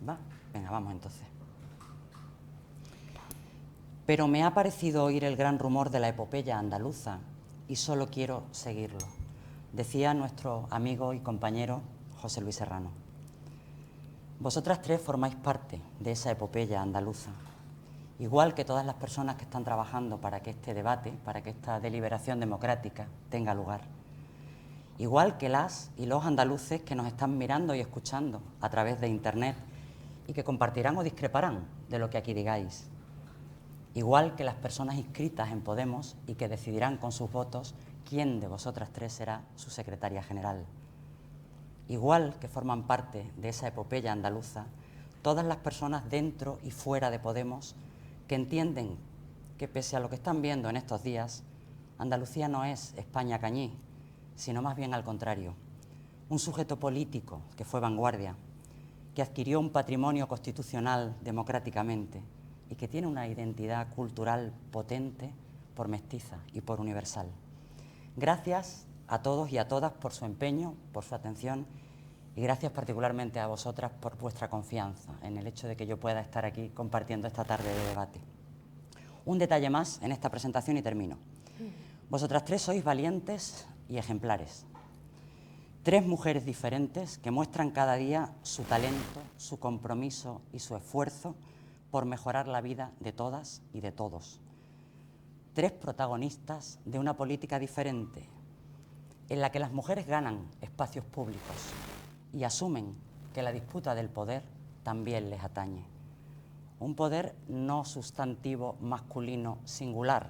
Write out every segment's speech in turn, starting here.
¿Va? Venga, vamos entonces. Pero me ha parecido oír el gran rumor de la epopeya andaluza y solo quiero seguirlo, decía nuestro amigo y compañero José Luis Serrano. Vosotras tres formáis parte de esa epopeya andaluza, igual que todas las personas que están trabajando para que este debate, para que esta deliberación democrática tenga lugar. Igual que las y los andaluces que nos están mirando y escuchando a través de Internet y que compartirán o discreparán de lo que aquí digáis. Igual que las personas inscritas en Podemos y que decidirán con sus votos quién de vosotras tres será su secretaria general. Igual que forman parte de esa epopeya andaluza todas las personas dentro y fuera de Podemos que entienden que pese a lo que están viendo en estos días, Andalucía no es España cañí, sino más bien al contrario, un sujeto político que fue vanguardia, que adquirió un patrimonio constitucional democráticamente y que tiene una identidad cultural potente por mestiza y por universal. Gracias a todos y a todas por su empeño, por su atención y gracias particularmente a vosotras por vuestra confianza en el hecho de que yo pueda estar aquí compartiendo esta tarde de debate. Un detalle más en esta presentación y termino. Vosotras tres sois valientes y ejemplares. Tres mujeres diferentes que muestran cada día su talento, su compromiso y su esfuerzo por mejorar la vida de todas y de todos. Tres protagonistas de una política diferente, en la que las mujeres ganan espacios públicos y asumen que la disputa del poder también les atañe. Un poder no sustantivo masculino singular,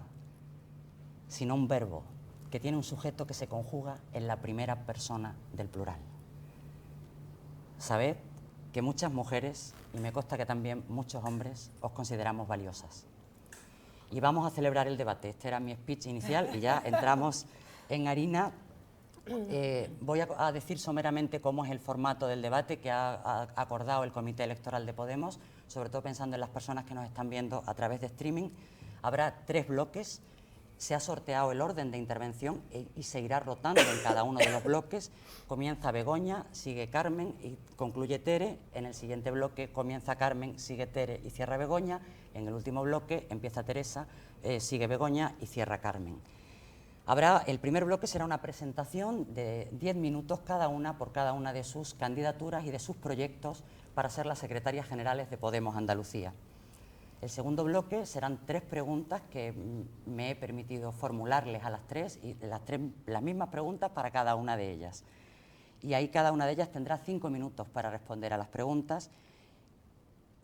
sino un verbo que tiene un sujeto que se conjuga en la primera persona del plural. Sabed que muchas mujeres, y me consta que también muchos hombres, os consideramos valiosas. Y vamos a celebrar el debate. Este era mi speech inicial y ya entramos en harina. Voy a decir someramente cómo es el formato del debate que ha acordado el Comité Electoral de Podemos, sobre todo pensando en las personas que nos están viendo a través de streaming. Habrá 3 bloques. Se ha sorteado el orden de intervención y se irá rotando en cada uno de los bloques. Comienza Begoña, sigue Carmen y concluye Tere. En el siguiente bloque comienza Carmen, sigue Tere y cierra Begoña. En el último bloque empieza Teresa, sigue Begoña y cierra Carmen. El primer bloque será una presentación de 10 minutos cada una por cada una de sus candidaturas y de sus proyectos para ser las secretarias generales de Podemos Andalucía. El segundo bloque serán 3 preguntas que me he permitido formularles a las 3 y las mismas preguntas para cada una de ellas. Y ahí cada una de ellas tendrá 5 minutos para responder a las preguntas.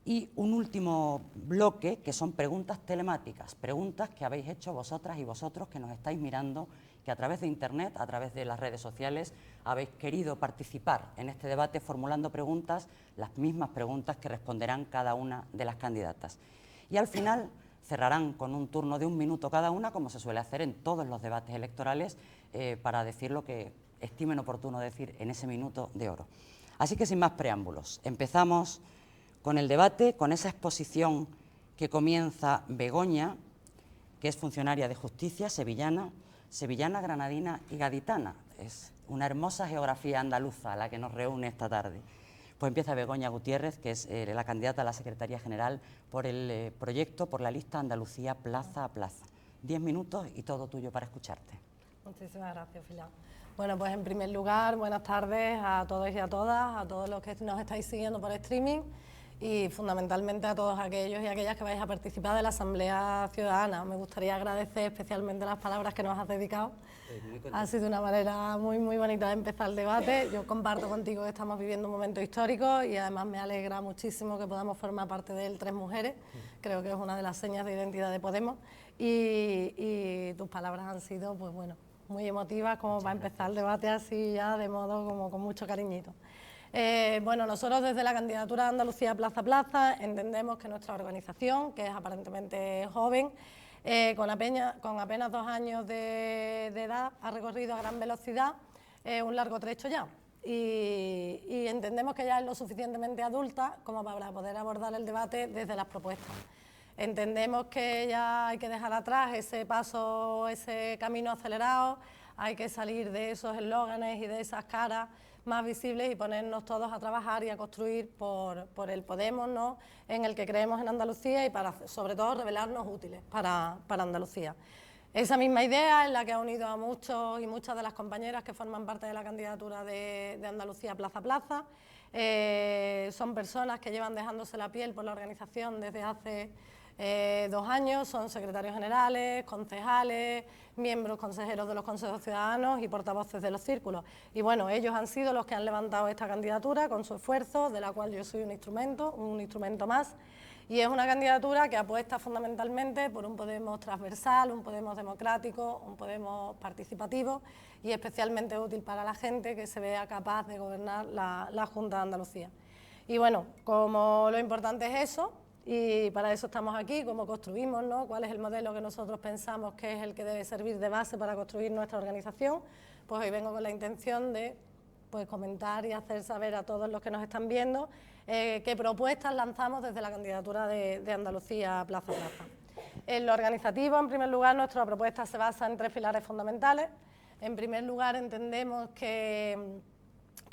Y un último bloque que son preguntas telemáticas, preguntas que habéis hecho vosotras y vosotros que nos estáis mirando, que a través de Internet, a través de las redes sociales, habéis querido participar en este debate formulando preguntas, las mismas preguntas que responderán cada una de las candidatas. Y al final cerrarán con un turno de 1 minuto cada una, como se suele hacer en todos los debates electorales, para decir lo que estimen oportuno decir en ese minuto de oro. Así que sin más preámbulos, empezamos con el debate, con esa exposición que comienza Begoña, que es funcionaria de justicia sevillana, granadina y gaditana. Es una hermosa geografía andaluza la que nos reúne esta tarde. Pues empieza Begoña Gutiérrez, que es la candidata a la Secretaría General por el proyecto, por la lista Andalucía Plaza a Plaza. 10 minutos y todo tuyo para escucharte. Muchísimas gracias, Pilar. Bueno, pues en primer lugar, buenas tardes a todos y a todas, a todos los que nos estáis siguiendo por streaming y fundamentalmente a todos aquellos y aquellas que vais a participar de la Asamblea Ciudadana. Me gustaría agradecer especialmente las palabras que nos has dedicado. Ha sido una manera muy bonita de empezar el debate. Yo comparto contigo que estamos viviendo un momento histórico y además me alegra muchísimo que podamos formar parte de él 3 mujeres. Creo que es una de las señas de identidad de Podemos y tus palabras han sido, pues bueno, muy emotivas como para empezar el debate así ya de modo como con mucho cariñito. Bueno, nosotros desde la candidatura de Andalucía Plaza a Plaza entendemos que nuestra organización, que es aparentemente joven, con apenas 2 años de edad, ha recorrido a gran velocidad un largo trecho ya. Y entendemos que ya es lo suficientemente adulta como para poder abordar el debate desde las propuestas. Entendemos que ya hay que dejar atrás ese paso, ese camino acelerado, hay que salir de esos eslóganes y de esas caras más visibles y ponernos todos a trabajar y a construir por el Podemos, ¿no?, en el que creemos en Andalucía y para, sobre todo, revelarnos útiles para Andalucía. Esa misma idea es la que ha unido a muchos y muchas de las compañeras que forman parte de la candidatura de Andalucía Plaza a Plaza. Son personas que llevan dejándose la piel por la organización desde hace 2 años, son secretarios generales, concejales, miembros consejeros de los consejos ciudadanos y portavoces de los círculos. Y bueno, ellos han sido los que han levantado esta candidatura con su esfuerzo, de la cual yo soy un instrumento más. Y es una candidatura que apuesta fundamentalmente por un Podemos transversal, un Podemos democrático, un Podemos participativo y especialmente útil para la gente que se vea capaz de gobernar la Junta de Andalucía. Y bueno, como lo importante es eso, y para eso estamos aquí, cómo construimos, ¿no?, cuál es el modelo que nosotros pensamos que es el que debe servir de base para construir nuestra organización, pues hoy vengo con la intención de comentar y hacer saber a todos los que nos están viendo qué propuestas lanzamos desde la candidatura de Andalucía Plaza a Plaza. En lo organizativo, en primer lugar, nuestra propuesta se basa en 3 pilares fundamentales. En primer lugar, entendemos que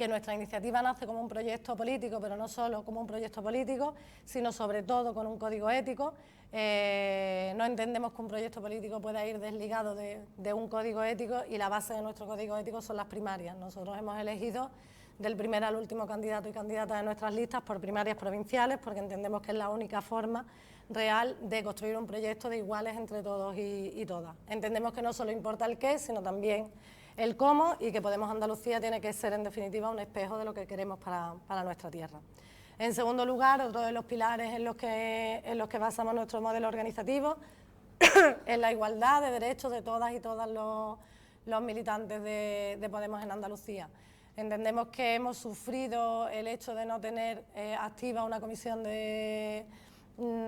nuestra iniciativa nace como un proyecto político, pero no solo como un proyecto político, sino sobre todo con un código ético. No entendemos que un proyecto político pueda ir desligado de un código ético y la base de nuestro código ético son las primarias. Nosotros hemos elegido del primer al último candidato y candidata de nuestras listas por primarias provinciales, porque entendemos que es la única forma real de construir un proyecto de iguales entre todos y todas. Entendemos que no solo importa el qué, sino también el cómo, y que Podemos Andalucía tiene que ser en definitiva un espejo de lo que queremos para nuestra tierra. En segundo lugar, otro de los pilares en los que basamos nuestro modelo organizativo es la igualdad de derechos de todas y todos los militantes de Podemos en Andalucía. Entendemos que hemos sufrido el hecho de no tener activa una comisión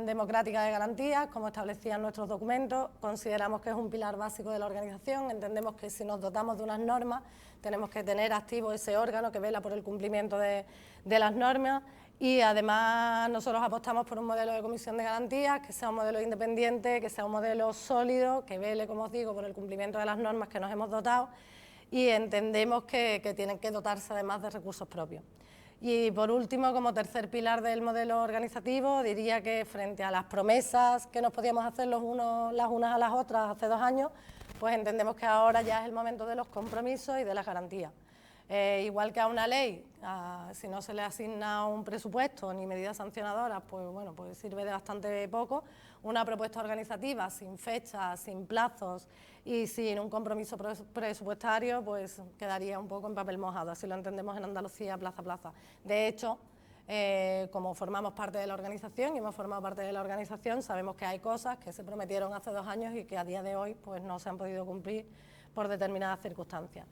democrática de garantías, como establecían nuestros documentos. Consideramos que es un pilar básico de la organización. Entendemos que si nos dotamos de unas normas, tenemos que tener activo ese órgano que vela por el cumplimiento de las normas. Y además nosotros apostamos por un modelo de comisión de garantías, que sea un modelo independiente, que sea un modelo sólido, que vele, como os digo, por el cumplimiento de las normas que nos hemos dotado, y entendemos que tienen que dotarse además de recursos propios. Y por último, como tercer pilar del modelo organizativo, diría que frente a las promesas que nos podíamos hacer las unas a las otras hace 2 años, pues entendemos que ahora ya es el momento de los compromisos y de las garantías. Igual que a una ley, si no se le asigna un presupuesto ni medidas sancionadoras, pues bueno, pues sirve de bastante poco. Una propuesta organizativa sin fecha, sin plazos y sin un compromiso presupuestario, pues quedaría un poco en papel mojado. Así lo entendemos en Andalucía Plaza a Plaza. De hecho, como formamos parte de la organización y hemos formado parte de la organización, sabemos que hay cosas que se prometieron hace 2 años y que a día de hoy pues no se han podido cumplir por determinadas circunstancias.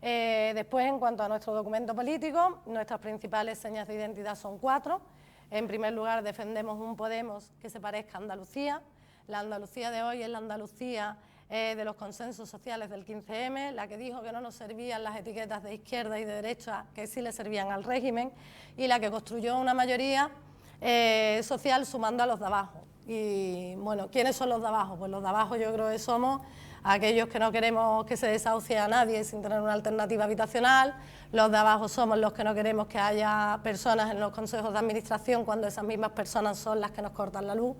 Después, en cuanto a nuestro documento político, nuestras principales señas de identidad son 4. En primer lugar, defendemos un Podemos que se parezca a Andalucía. La Andalucía de hoy es la Andalucía de los consensos sociales del 15M, la que dijo que no nos servían las etiquetas de izquierda y de derecha, que sí le servían al régimen, y la que construyó una mayoría social sumando a los de abajo. Y bueno, ¿quiénes son los de abajo? Pues los de abajo yo creo que somos aquellos que no queremos que se desahucie a nadie sin tener una alternativa habitacional. Los de abajo somos los que no queremos que haya personas en los consejos de administración cuando esas mismas personas son las que nos cortan la luz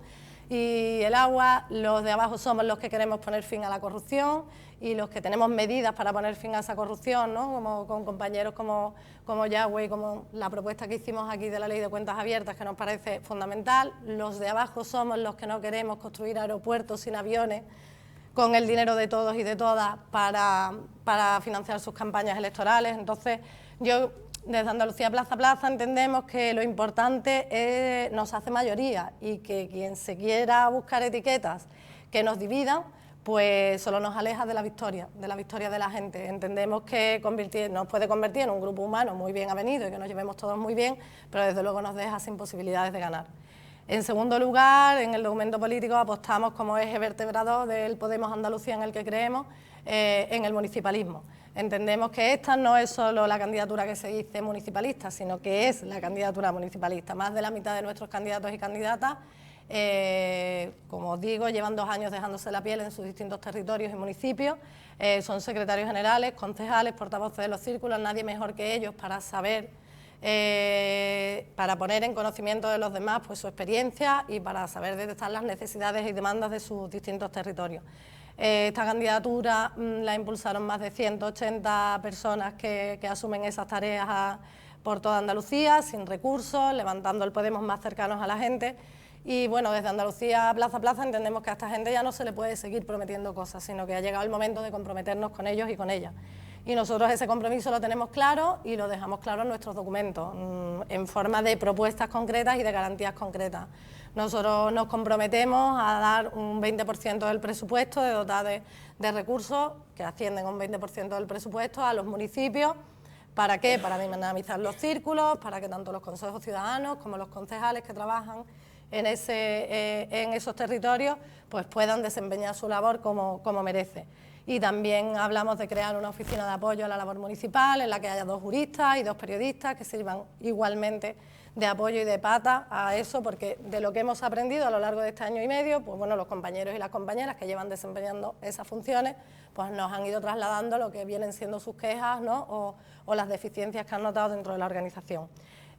y el agua. Los de abajo somos los que queremos poner fin a la corrupción y los que tenemos medidas para poner fin a esa corrupción, ¿no? Como con compañeros como Yagüe y como la propuesta que hicimos aquí de la Ley de Cuentas Abiertas, que nos parece fundamental. Los de abajo somos los que no queremos construir aeropuertos sin aviones con el dinero de todos y de todas para financiar sus campañas electorales. Entonces, yo desde Andalucía Plaza a Plaza entendemos que lo importante nos hace mayoría y que quien se quiera buscar etiquetas que nos dividan, pues solo nos aleja de la victoria de la gente. Entendemos que nos puede convertir en un grupo humano muy bien avenido y que nos llevemos todos muy bien, pero desde luego nos deja sin posibilidades de ganar. En segundo lugar, en el documento político apostamos como eje vertebrador del Podemos Andalucía en el que creemos, en el municipalismo. Entendemos que esta no es solo la candidatura que se dice municipalista, sino que es la candidatura municipalista. Más de la mitad de nuestros candidatos y candidatas Como os digo, llevan 2 años dejándose la piel en sus distintos territorios y municipios. Son secretarios generales, concejales, portavoces de los círculos, nadie mejor que ellos para saber, para poner en conocimiento de los demás pues, su experiencia y para saber detectar las necesidades y demandas de sus distintos territorios. Esta candidatura la impulsaron más de 180 personas que asumen esas tareas por toda Andalucía, sin recursos, levantando el Podemos más cercanos a la gente. Y bueno, desde Andalucía plaza a plaza entendemos que a esta gente ya no se le puede seguir prometiendo cosas, sino que ha llegado el momento de comprometernos con ellos y con ellas. Y nosotros ese compromiso lo tenemos claro y lo dejamos claro en nuestros documentos, en forma de propuestas concretas y de garantías concretas. Nosotros nos comprometemos a dar un 20% del presupuesto, de dotar de recursos que ascienden a un 20% del presupuesto a los municipios. ¿Para qué? Para dinamizar los círculos, para que tanto los consejos ciudadanos como los concejales que trabajan en esos territorios pues puedan desempeñar su labor como merece. Y también hablamos de crear una oficina de apoyo a la labor municipal en la que haya 2 juristas y 2 periodistas que sirvan igualmente de apoyo y de pata a eso, porque de lo que hemos aprendido a lo largo de este año y medio, pues bueno, los compañeros y las compañeras que llevan desempeñando esas funciones, pues nos han ido trasladando lo que vienen siendo sus quejas, ¿no? o las deficiencias que han notado dentro de la organización.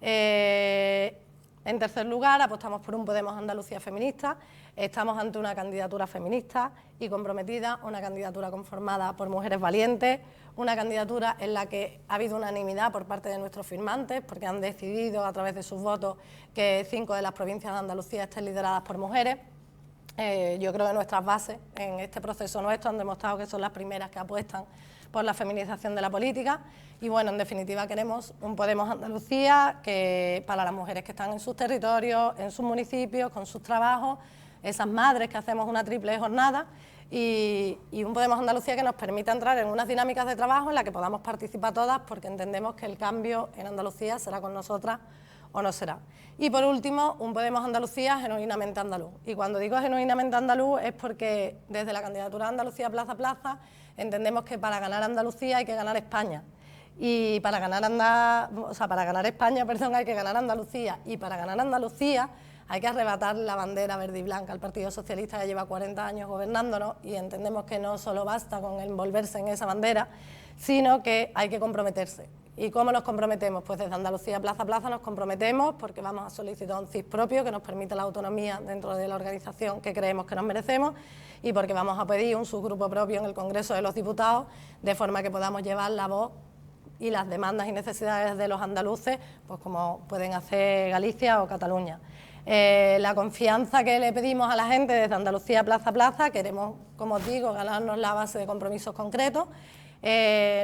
En tercer lugar, apostamos por un Podemos Andalucía feminista. Estamos ante una candidatura feminista y comprometida, una candidatura conformada por mujeres valientes, una candidatura en la que ha habido unanimidad por parte de nuestros firmantes, porque han decidido a través de sus votos que 5 de las provincias de Andalucía estén lideradas por mujeres. Yo creo que nuestras bases en este proceso nuestro han demostrado que son las primeras que apuestan por la feminización de la política y bueno, en definitiva queremos un Podemos Andalucía que para las mujeres que están en sus territorios, en sus municipios, con sus trabajos, esas madres que hacemos una triple jornada y un Podemos Andalucía que nos permita entrar en unas dinámicas de trabajo en las que podamos participar todas porque entendemos que el cambio en Andalucía será con nosotras o no será. Y por último, un Podemos Andalucía genuinamente andaluz. Y cuando digo genuinamente andaluz es porque desde la candidatura de Andalucía plaza a plaza entendemos que para ganar Andalucía hay que ganar España. Y para ganar España, hay que ganar Andalucía. Y para ganar Andalucía hay que arrebatar la bandera verde y blanca al Partido Socialista que lleva 40 años gobernándonos y entendemos que no solo basta con envolverse en esa bandera, sino que hay que comprometerse. ¿Y cómo nos comprometemos? Pues desde Andalucía plaza a plaza nos comprometemos porque vamos a solicitar un CIS propio que nos permita la autonomía dentro de la organización que creemos que nos merecemos y porque vamos a pedir un subgrupo propio en el Congreso de los Diputados de forma que podamos llevar la voz y las demandas y necesidades de los andaluces, pues como pueden hacer Galicia o Cataluña. La confianza que le pedimos a la gente desde Andalucía plaza a plaza, queremos, como os digo, ganarnos la base de compromisos concretos.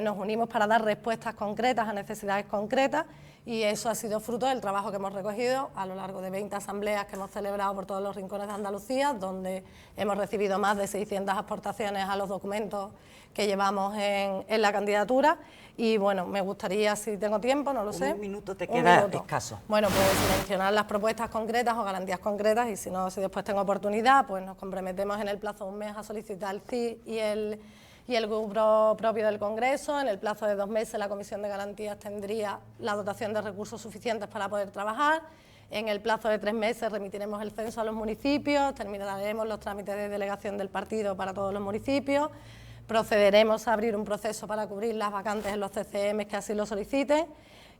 Nos unimos para dar respuestas concretas a necesidades concretas y eso ha sido fruto del trabajo que hemos recogido a lo largo de 20 asambleas que hemos celebrado por todos los rincones de Andalucía, donde hemos recibido más de 600 aportaciones a los documentos que llevamos en la candidatura y bueno, me gustaría, si tengo tiempo, no lo sé. Un minuto te queda escaso. Bueno, pues mencionar las propuestas concretas o garantías concretas y si no, si después tengo oportunidad, pues nos comprometemos en el plazo de un mes a solicitar el CIS y el grupo propio del Congreso. En el plazo de 2 meses la Comisión de Garantías tendría la dotación de recursos suficientes para poder trabajar. En el plazo de 3 meses remitiremos el censo a los municipios, terminaremos los trámites de delegación del partido para todos los municipios, procederemos a abrir un proceso para cubrir las vacantes en los CCM que así lo soliciten.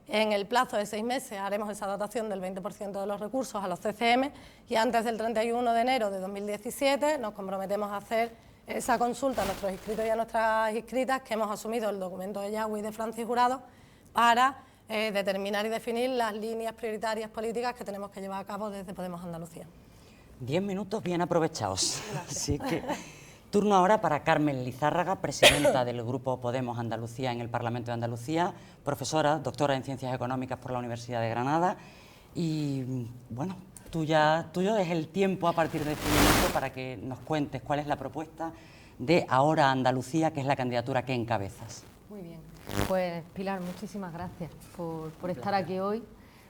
En el plazo de 6 meses haremos esa dotación del 20% de los recursos a los CCM y antes del 31 de enero de 2017 nos comprometemos a hacer esa consulta a nuestros inscritos y a nuestras inscritas que hemos asumido el documento de Yagüi de Francis Jurado para determinar y definir las líneas prioritarias políticas que tenemos que llevar a cabo desde Podemos Andalucía. 10 minutos bien aprovechados. Así que turno ahora para Carmen Lizárraga, presidenta del Grupo Podemos Andalucía en el Parlamento de Andalucía, profesora, doctora en Ciencias Económicas por la Universidad de Granada y bueno, tuyo es el tiempo a partir de este momento para que nos cuentes cuál es la propuesta de Ahora Andalucía, que es la candidatura que encabezas. Muy bien, pues Pilar, muchísimas gracias por estar aquí hoy.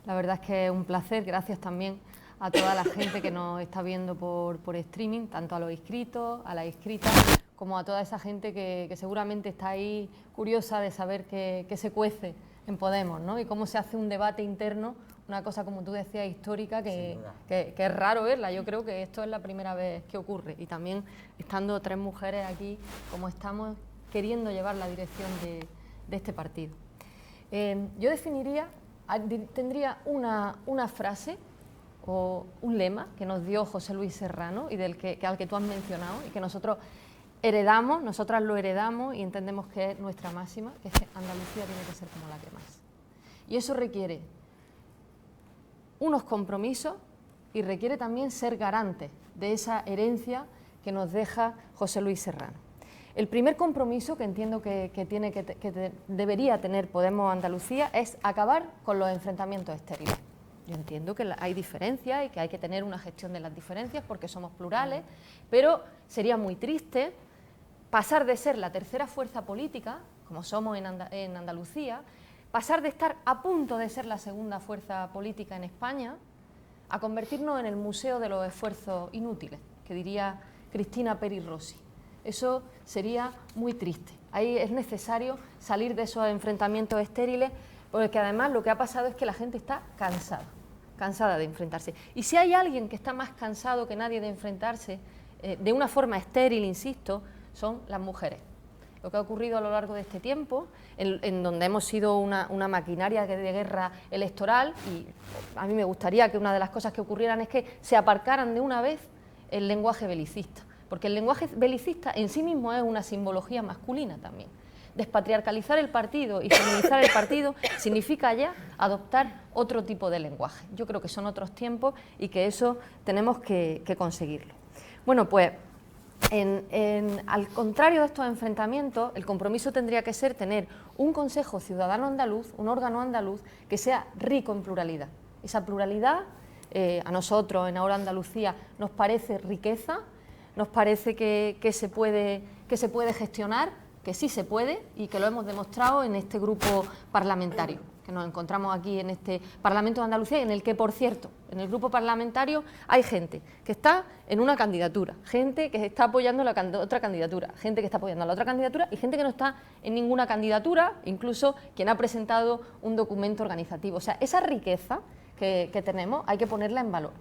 La verdad es que es un placer, gracias también a toda la gente que nos está viendo por streaming, tanto a los inscritos, a las inscritas, como a toda esa gente que seguramente está ahí curiosa de saber qué se cuece en Podemos, ¿no? Y cómo se hace un debate interno una cosa, como tú decías, histórica, Sin duda. que es raro verla. Yo creo que esto es la primera vez que ocurre, y también estando 3 mujeres aquí, como estamos, queriendo llevar la dirección de este partido. Yo definiría, tendría una frase o un lema que nos dio José Luis Serrano y al que tú has mencionado, y que nosotros heredamos, nosotras lo heredamos y entendemos que es nuestra máxima, que es que Andalucía tiene que ser como la que más. Y eso requiere unos compromisos y requiere también ser garantes de esa herencia que nos deja José Luis Serrano. El primer compromiso que entiendo que debería tener Podemos Andalucía es acabar con los enfrentamientos estériles. Yo entiendo que hay diferencias y que hay que tener una gestión de las diferencias porque somos plurales, pero sería muy triste pasar de ser la tercera fuerza política, como somos en Andalucía, pasar de estar a punto de ser la segunda fuerza política en España, a convertirnos en el museo de los esfuerzos inútiles, que diría Cristina Peri Rossi. Eso sería muy triste. Ahí es necesario salir de esos enfrentamientos estériles, porque además lo que ha pasado es que la gente está cansada de enfrentarse. Y si hay alguien que está más cansado que nadie de enfrentarse, de una forma estéril, insisto, son las mujeres. Lo que ha ocurrido a lo largo de este tiempo, en donde hemos sido una maquinaria de guerra electoral, y a mí me gustaría que una de las cosas que ocurrieran es que se aparcaran de una vez el lenguaje belicista, porque el lenguaje belicista en sí mismo es una simbología masculina también. Despatriarcalizar el partido y feminizar el partido significa ya adoptar otro tipo de lenguaje. Yo creo que son otros tiempos y que eso tenemos que conseguirlo. Bueno, pues al contrario de estos enfrentamientos, el compromiso tendría que ser tener un Consejo Ciudadano Andaluz, un órgano andaluz que sea rico en pluralidad. Esa pluralidad, a nosotros en Ahora Andalucía, nos parece riqueza, nos parece que se puede gestionar, que sí se puede y que lo hemos demostrado en este grupo parlamentario, que nos encontramos aquí en este Parlamento de Andalucía, en el que, por cierto, en el grupo parlamentario hay gente que está en una candidatura, gente que está apoyando la otra candidatura, gente que está apoyando la otra candidatura y gente que no está en ninguna candidatura, incluso quien ha presentado un documento organizativo. O sea, esa riqueza que tenemos hay que ponerla en valor.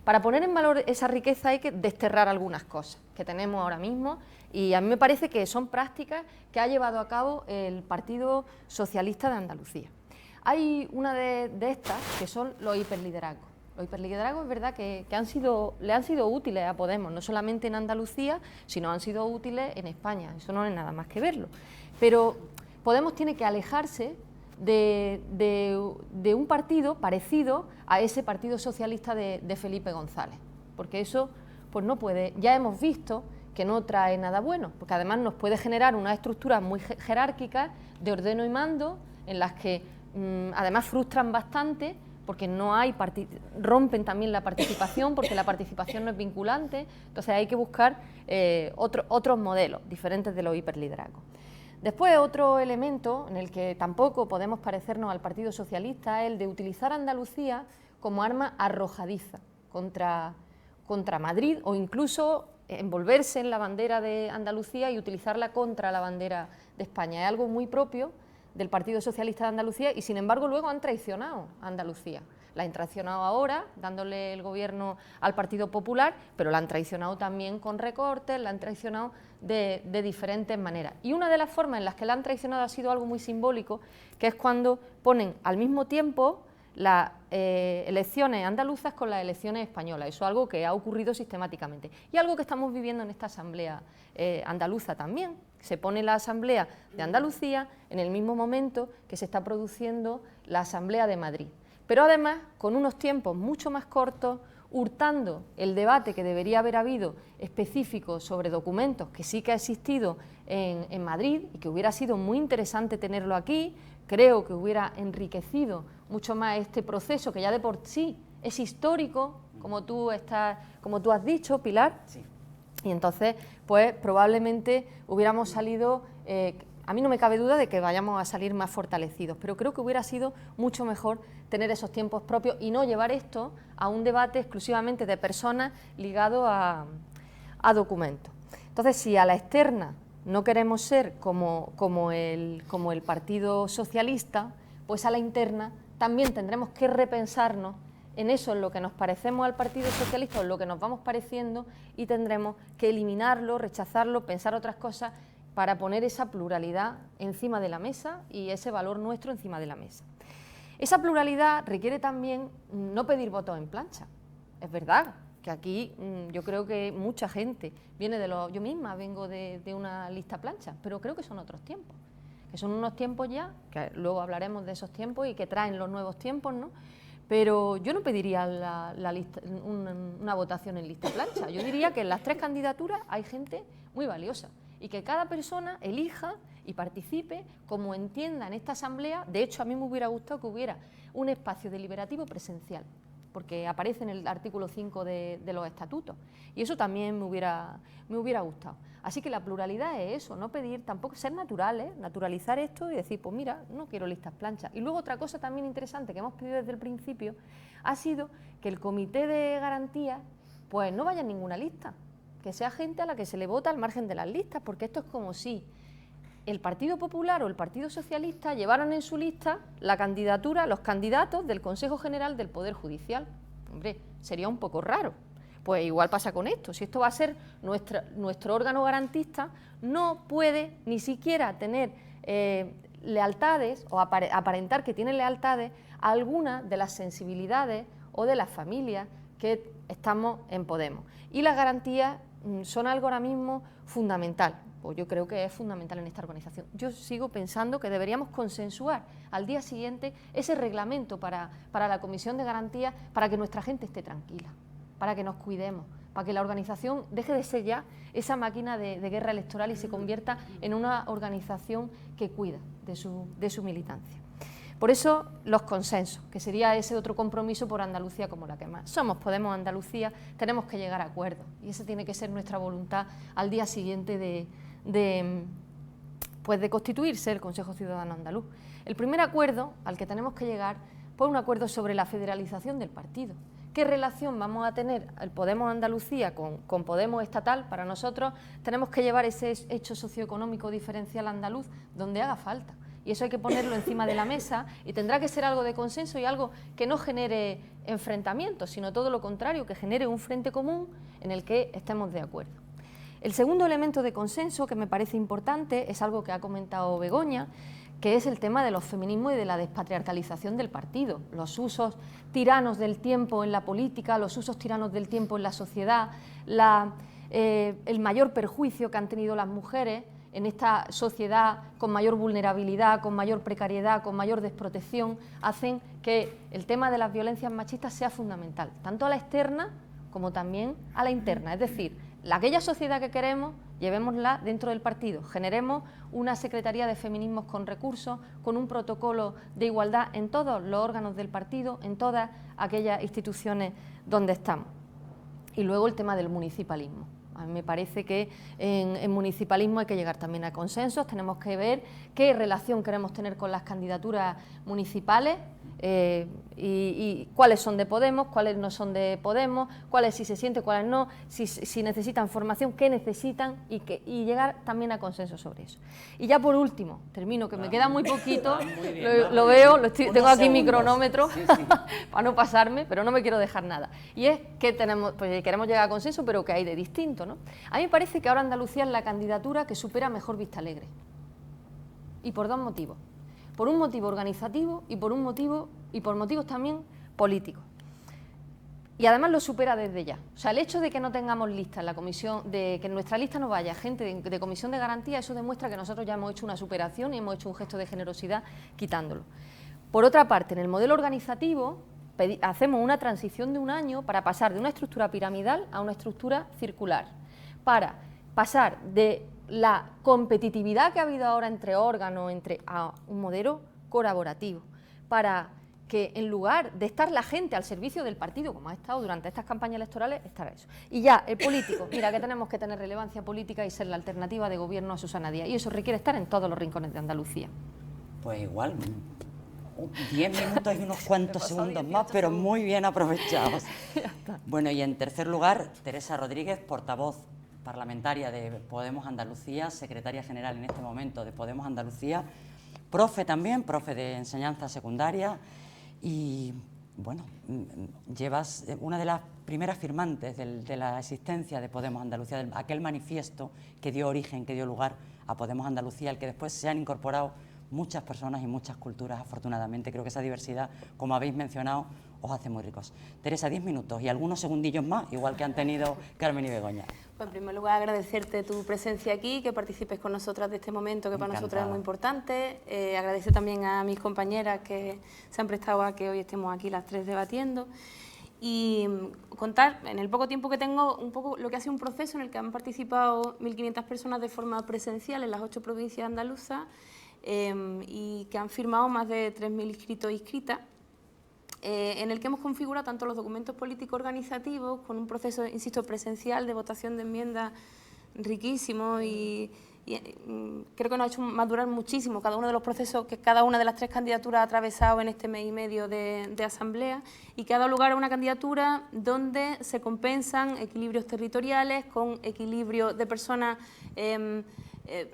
Para poner en valor esa riqueza hay que desterrar algunas cosas que tenemos ahora mismo, y a mí me parece que son prácticas que ha llevado a cabo el Partido Socialista de Andalucía. Hay una de estas que son los hiperliderazgos. Los hiperliderazgos es verdad que le han sido útiles a Podemos, no solamente en Andalucía, sino han sido útiles en España. Eso no es nada más que verlo. Pero Podemos tiene que alejarse de un partido parecido a ese Partido Socialista de Felipe González, porque eso pues no puede, ya hemos visto que no trae nada bueno, porque además nos puede generar unas estructuras muy jerárquicas de ordeno y mando, en las que además frustran bastante, porque no hay rompen también la participación, porque la participación no es vinculante. Entonces hay que buscar otros modelos diferentes de los hiperliderazgos. Después, otro elemento en el que tampoco podemos parecernos al Partido Socialista es el de utilizar Andalucía como arma arrojadiza contra Madrid, o incluso envolverse en la bandera de Andalucía y utilizarla contra la bandera de España. Es algo muy propio del Partido Socialista de Andalucía y, sin embargo, luego han traicionado a Andalucía. La han traicionado ahora, dándole el gobierno al Partido Popular, pero la han traicionado también con recortes, la han traicionado de diferentes maneras. Y una de las formas en las que la han traicionado ha sido algo muy simbólico, que es cuando ponen al mismo tiempo las elecciones andaluzas con las elecciones españolas. Eso es algo que ha ocurrido sistemáticamente. Y algo que estamos viviendo en esta Asamblea andaluza también. Se pone la Asamblea de Andalucía en el mismo momento que se está produciendo la Asamblea de Madrid. Pero además con unos tiempos mucho más cortos, hurtando el debate que debería haber habido específico sobre documentos, que sí que ha existido en Madrid y que hubiera sido muy interesante tenerlo aquí. Creo que hubiera enriquecido mucho más este proceso, que ya de por sí es histórico, como tú has dicho, Pilar. Sí. Y entonces, pues probablemente hubiéramos salido, a mí no me cabe duda de que vayamos a salir más fortalecidos, pero creo que hubiera sido mucho mejor tener esos tiempos propios y no llevar esto a un debate exclusivamente de personas ligado a documentos. Entonces, si a la externa no queremos ser como el Partido Socialista, pues a la interna también tendremos que repensarnos en eso, en lo que nos parecemos al Partido Socialista o en lo que nos vamos pareciendo, y tendremos que eliminarlo, rechazarlo, pensar otras cosas para poner esa pluralidad encima de la mesa y ese valor nuestro encima de la mesa. Esa pluralidad requiere también no pedir votos en plancha. Es verdad que aquí yo creo que mucha gente viene de los... Yo misma vengo de una lista plancha, pero creo que son otros tiempos, que son unos tiempos ya, que luego hablaremos de esos tiempos y que traen los nuevos tiempos, ¿no? Pero yo no pediría una votación en lista plancha. Yo diría que en las 3 candidaturas hay gente muy valiosa y que cada persona elija y participe como entienda en esta asamblea. De hecho, a mí me hubiera gustado que hubiera un espacio deliberativo presencial, porque aparece en el artículo 5 de los estatutos, y eso también me hubiera gustado. Así que la pluralidad es eso, no pedir, tampoco ser naturales, naturalizar esto y decir, pues mira, no quiero listas planchas. Y luego otra cosa también interesante que hemos pedido desde el principio ha sido que el comité de garantía pues no vaya en ninguna lista, que sea gente a la que se le vota al margen de las listas, porque esto es como si el Partido Popular o el Partido Socialista llevaran en su lista la candidatura, los candidatos del Consejo General del Poder Judicial. Hombre, sería un poco raro. Pues igual pasa con esto. Si esto va a ser nuestro órgano garantista, no puede ni siquiera tener lealtades o aparentar que tiene lealtades a alguna de las sensibilidades o de las familias que estamos en Podemos. Y las garantías son algo ahora mismo fundamental. Pues yo creo que es fundamental en esta organización. Yo sigo pensando que deberíamos consensuar al día siguiente ese reglamento para la Comisión de Garantías, para que nuestra gente esté tranquila, para que nos cuidemos, para que la organización deje de ser ya esa máquina de guerra electoral y se convierta en una organización que cuida de su militancia. Por eso los consensos, que sería ese otro compromiso por Andalucía como la que más. Somos Podemos Andalucía, tenemos que llegar a acuerdos y esa tiene que ser nuestra voluntad al día siguiente de constituirse el Consejo Ciudadano Andaluz. El primer acuerdo al que tenemos que llegar fue un acuerdo sobre la federalización del partido. ¿Qué relación vamos a tener el Podemos Andalucía con Podemos estatal? Para nosotros tenemos que llevar ese hecho socioeconómico diferencial andaluz donde haga falta. Y eso hay que ponerlo encima de la mesa y tendrá que ser algo de consenso y algo que no genere enfrentamientos, sino todo lo contrario, que genere un frente común en el que estemos de acuerdo. El segundo elemento de consenso que me parece importante es algo que ha comentado Begoña, que es el tema de los feminismos y de la despatriarcalización del partido, los usos tiranos del tiempo en la política, los usos tiranos del tiempo en la sociedad, el mayor perjuicio que han tenido las mujeres en esta sociedad con mayor vulnerabilidad, con mayor precariedad, con mayor desprotección, hacen que el tema de las violencias machistas sea fundamental, tanto a la externa como también a la interna. Es decir, aquella sociedad que queremos, llevémosla dentro del partido, generemos una Secretaría de Feminismos con recursos, con un protocolo de igualdad en todos los órganos del partido, en todas aquellas instituciones donde estamos. Y luego el tema del municipalismo. A mí me parece que en municipalismo hay que llegar también a consensos, tenemos que ver qué relación queremos tener con las candidaturas municipales y cuáles son de Podemos, cuáles no son de Podemos, cuáles sí se sienten, cuáles no, si necesitan formación, qué necesitan y llegar también a consensos sobre eso. Y ya por último, termino, que me queda muy poquito, lo veo, tengo aquí mi cronómetro para no pasarme, pero no me quiero dejar nada. Y es que pues queremos llegar a consenso, pero que hay de distinto, ¿no? A mí me parece que ahora Andalucía es la candidatura que supera mejor Vista Alegre. Y por 2 motivos. Por un motivo organizativo y por motivos también políticos. Y además lo supera desde ya. O sea, el hecho de que no tengamos lista en la comisión, de que en nuestra lista no vaya gente de comisión de garantía, eso demuestra que nosotros ya hemos hecho una superación y hemos hecho un gesto de generosidad quitándolo. Por otra parte, en el modelo organizativo hacemos una transición de 1 año para pasar de una estructura piramidal a una estructura circular, para pasar de la competitividad que ha habido ahora entre órganos, a un modelo colaborativo, para que en lugar de estar la gente al servicio del partido, como ha estado durante estas campañas electorales, estará eso. Y ya, el político, mira que tenemos que tener relevancia política y ser la alternativa de gobierno a Susana Díaz, y eso requiere estar en todos los rincones de Andalucía. Pues igual, 10 minutos y unos cuantos segundos más, pero muy bien aprovechados. Bueno, y en tercer lugar, Teresa Rodríguez, portavoz parlamentaria de Podemos Andalucía, secretaria general en este momento de Podemos Andalucía, profe también, profe de enseñanza secundaria Y bueno, llevas una de las primeras firmantes de la existencia de Podemos Andalucía, aquel manifiesto que dio origen, que dio lugar a Podemos Andalucía, al que después se han incorporado muchas personas y muchas culturas, afortunadamente. Creo que esa diversidad, como habéis mencionado, os hace muy ricos. Teresa, 10 minutos y algunos segundillos más, igual que han tenido Carmen y Begoña. Pues en primer lugar agradecerte tu presencia aquí, que participes con nosotras de este momento que para nosotras es muy importante. Agradecer también a mis compañeras que se han prestado a que hoy estemos aquí las tres debatiendo. Y contar, en el poco tiempo que tengo, un poco lo que ha sido un proceso en el que han participado 1.500 personas de forma presencial en las 8 provincias andaluzas y que han firmado más de 3.000 inscritos e inscritas, en el que hemos configurado tanto los documentos políticos organizativos con un proceso, insisto, presencial de votación de enmiendas riquísimo y creo que nos ha hecho madurar muchísimo cada uno de los procesos que cada una de las 3 candidaturas ha atravesado en este mes y medio de asamblea, y que ha dado lugar a una candidatura donde se compensan equilibrios territoriales con equilibrio de personas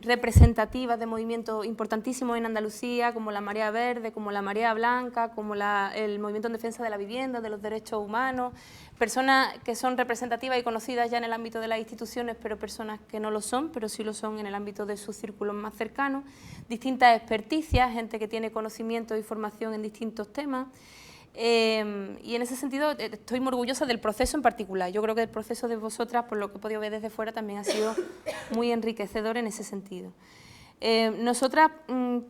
representativas de movimientos importantísimos en Andalucía, como la Marea Verde, como la Marea Blanca, como el movimiento en defensa de la vivienda, de los derechos humanos, personas que son representativas y conocidas ya en el ámbito de las instituciones, pero personas que no lo son, pero sí lo son en el ámbito de sus círculos más cercanos, distintas experticias, gente que tiene conocimiento y formación en distintos temas. Y en ese sentido estoy muy orgullosa del proceso en particular. Yo creo que el proceso de vosotras, por lo que he podido ver desde fuera, también ha sido muy enriquecedor en ese sentido. Nosotras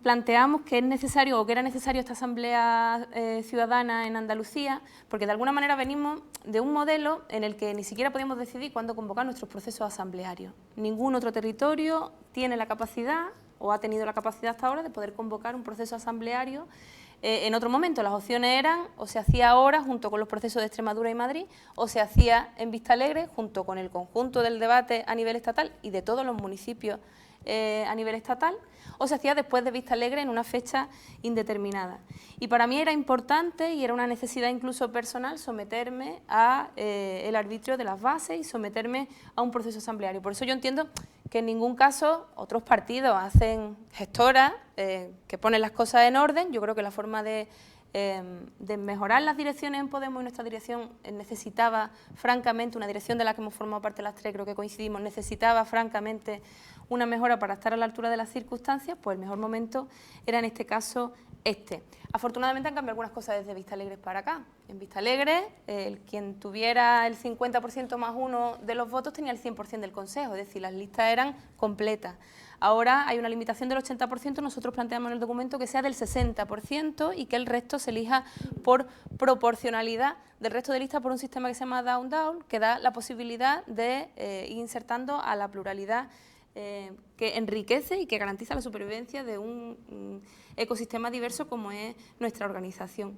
planteamos que es necesario o que era necesario esta asamblea ciudadana en Andalucía, porque de alguna manera venimos de un modelo en el que ni siquiera podíamos decidir cuándo convocar nuestros procesos asamblearios. Ningún otro territorio tiene la capacidad o ha tenido la capacidad hasta ahora de poder convocar un proceso asambleario. En otro momento las opciones eran o se hacía ahora junto con los procesos de Extremadura y Madrid, o se hacía en Vistalegre junto con el conjunto del debate a nivel estatal y de todos los municipios a nivel estatal, o se hacía después de Vistalegre en una fecha indeterminada. Y para mí era importante y era una necesidad incluso personal someterme a el arbitrio de las bases y someterme a un proceso asambleario. Por eso yo entiendo que en ningún caso otros partidos hacen gestoras que ponen las cosas en orden. Yo creo que la forma de mejorar las direcciones en Podemos, y nuestra dirección necesitaba francamente, una dirección de la que hemos formado parte las 3, creo que coincidimos, necesitaba francamente una mejora para estar a la altura de las circunstancias, pues el mejor momento era en este caso este. Afortunadamente han cambiado algunas cosas desde Vistalegre para acá. En Vistalegre, quien tuviera el 50% más 1 de los votos tenía el 100% del Consejo, es decir, las listas eran completas. Ahora hay una limitación del 80%, nosotros planteamos en el documento que sea del 60% y que el resto se elija por proporcionalidad del resto de listas por un sistema que se llama Down-Down, que da la posibilidad de ir insertando a la pluralidad que enriquece y que garantiza la supervivencia de un ecosistema diverso como es nuestra organización.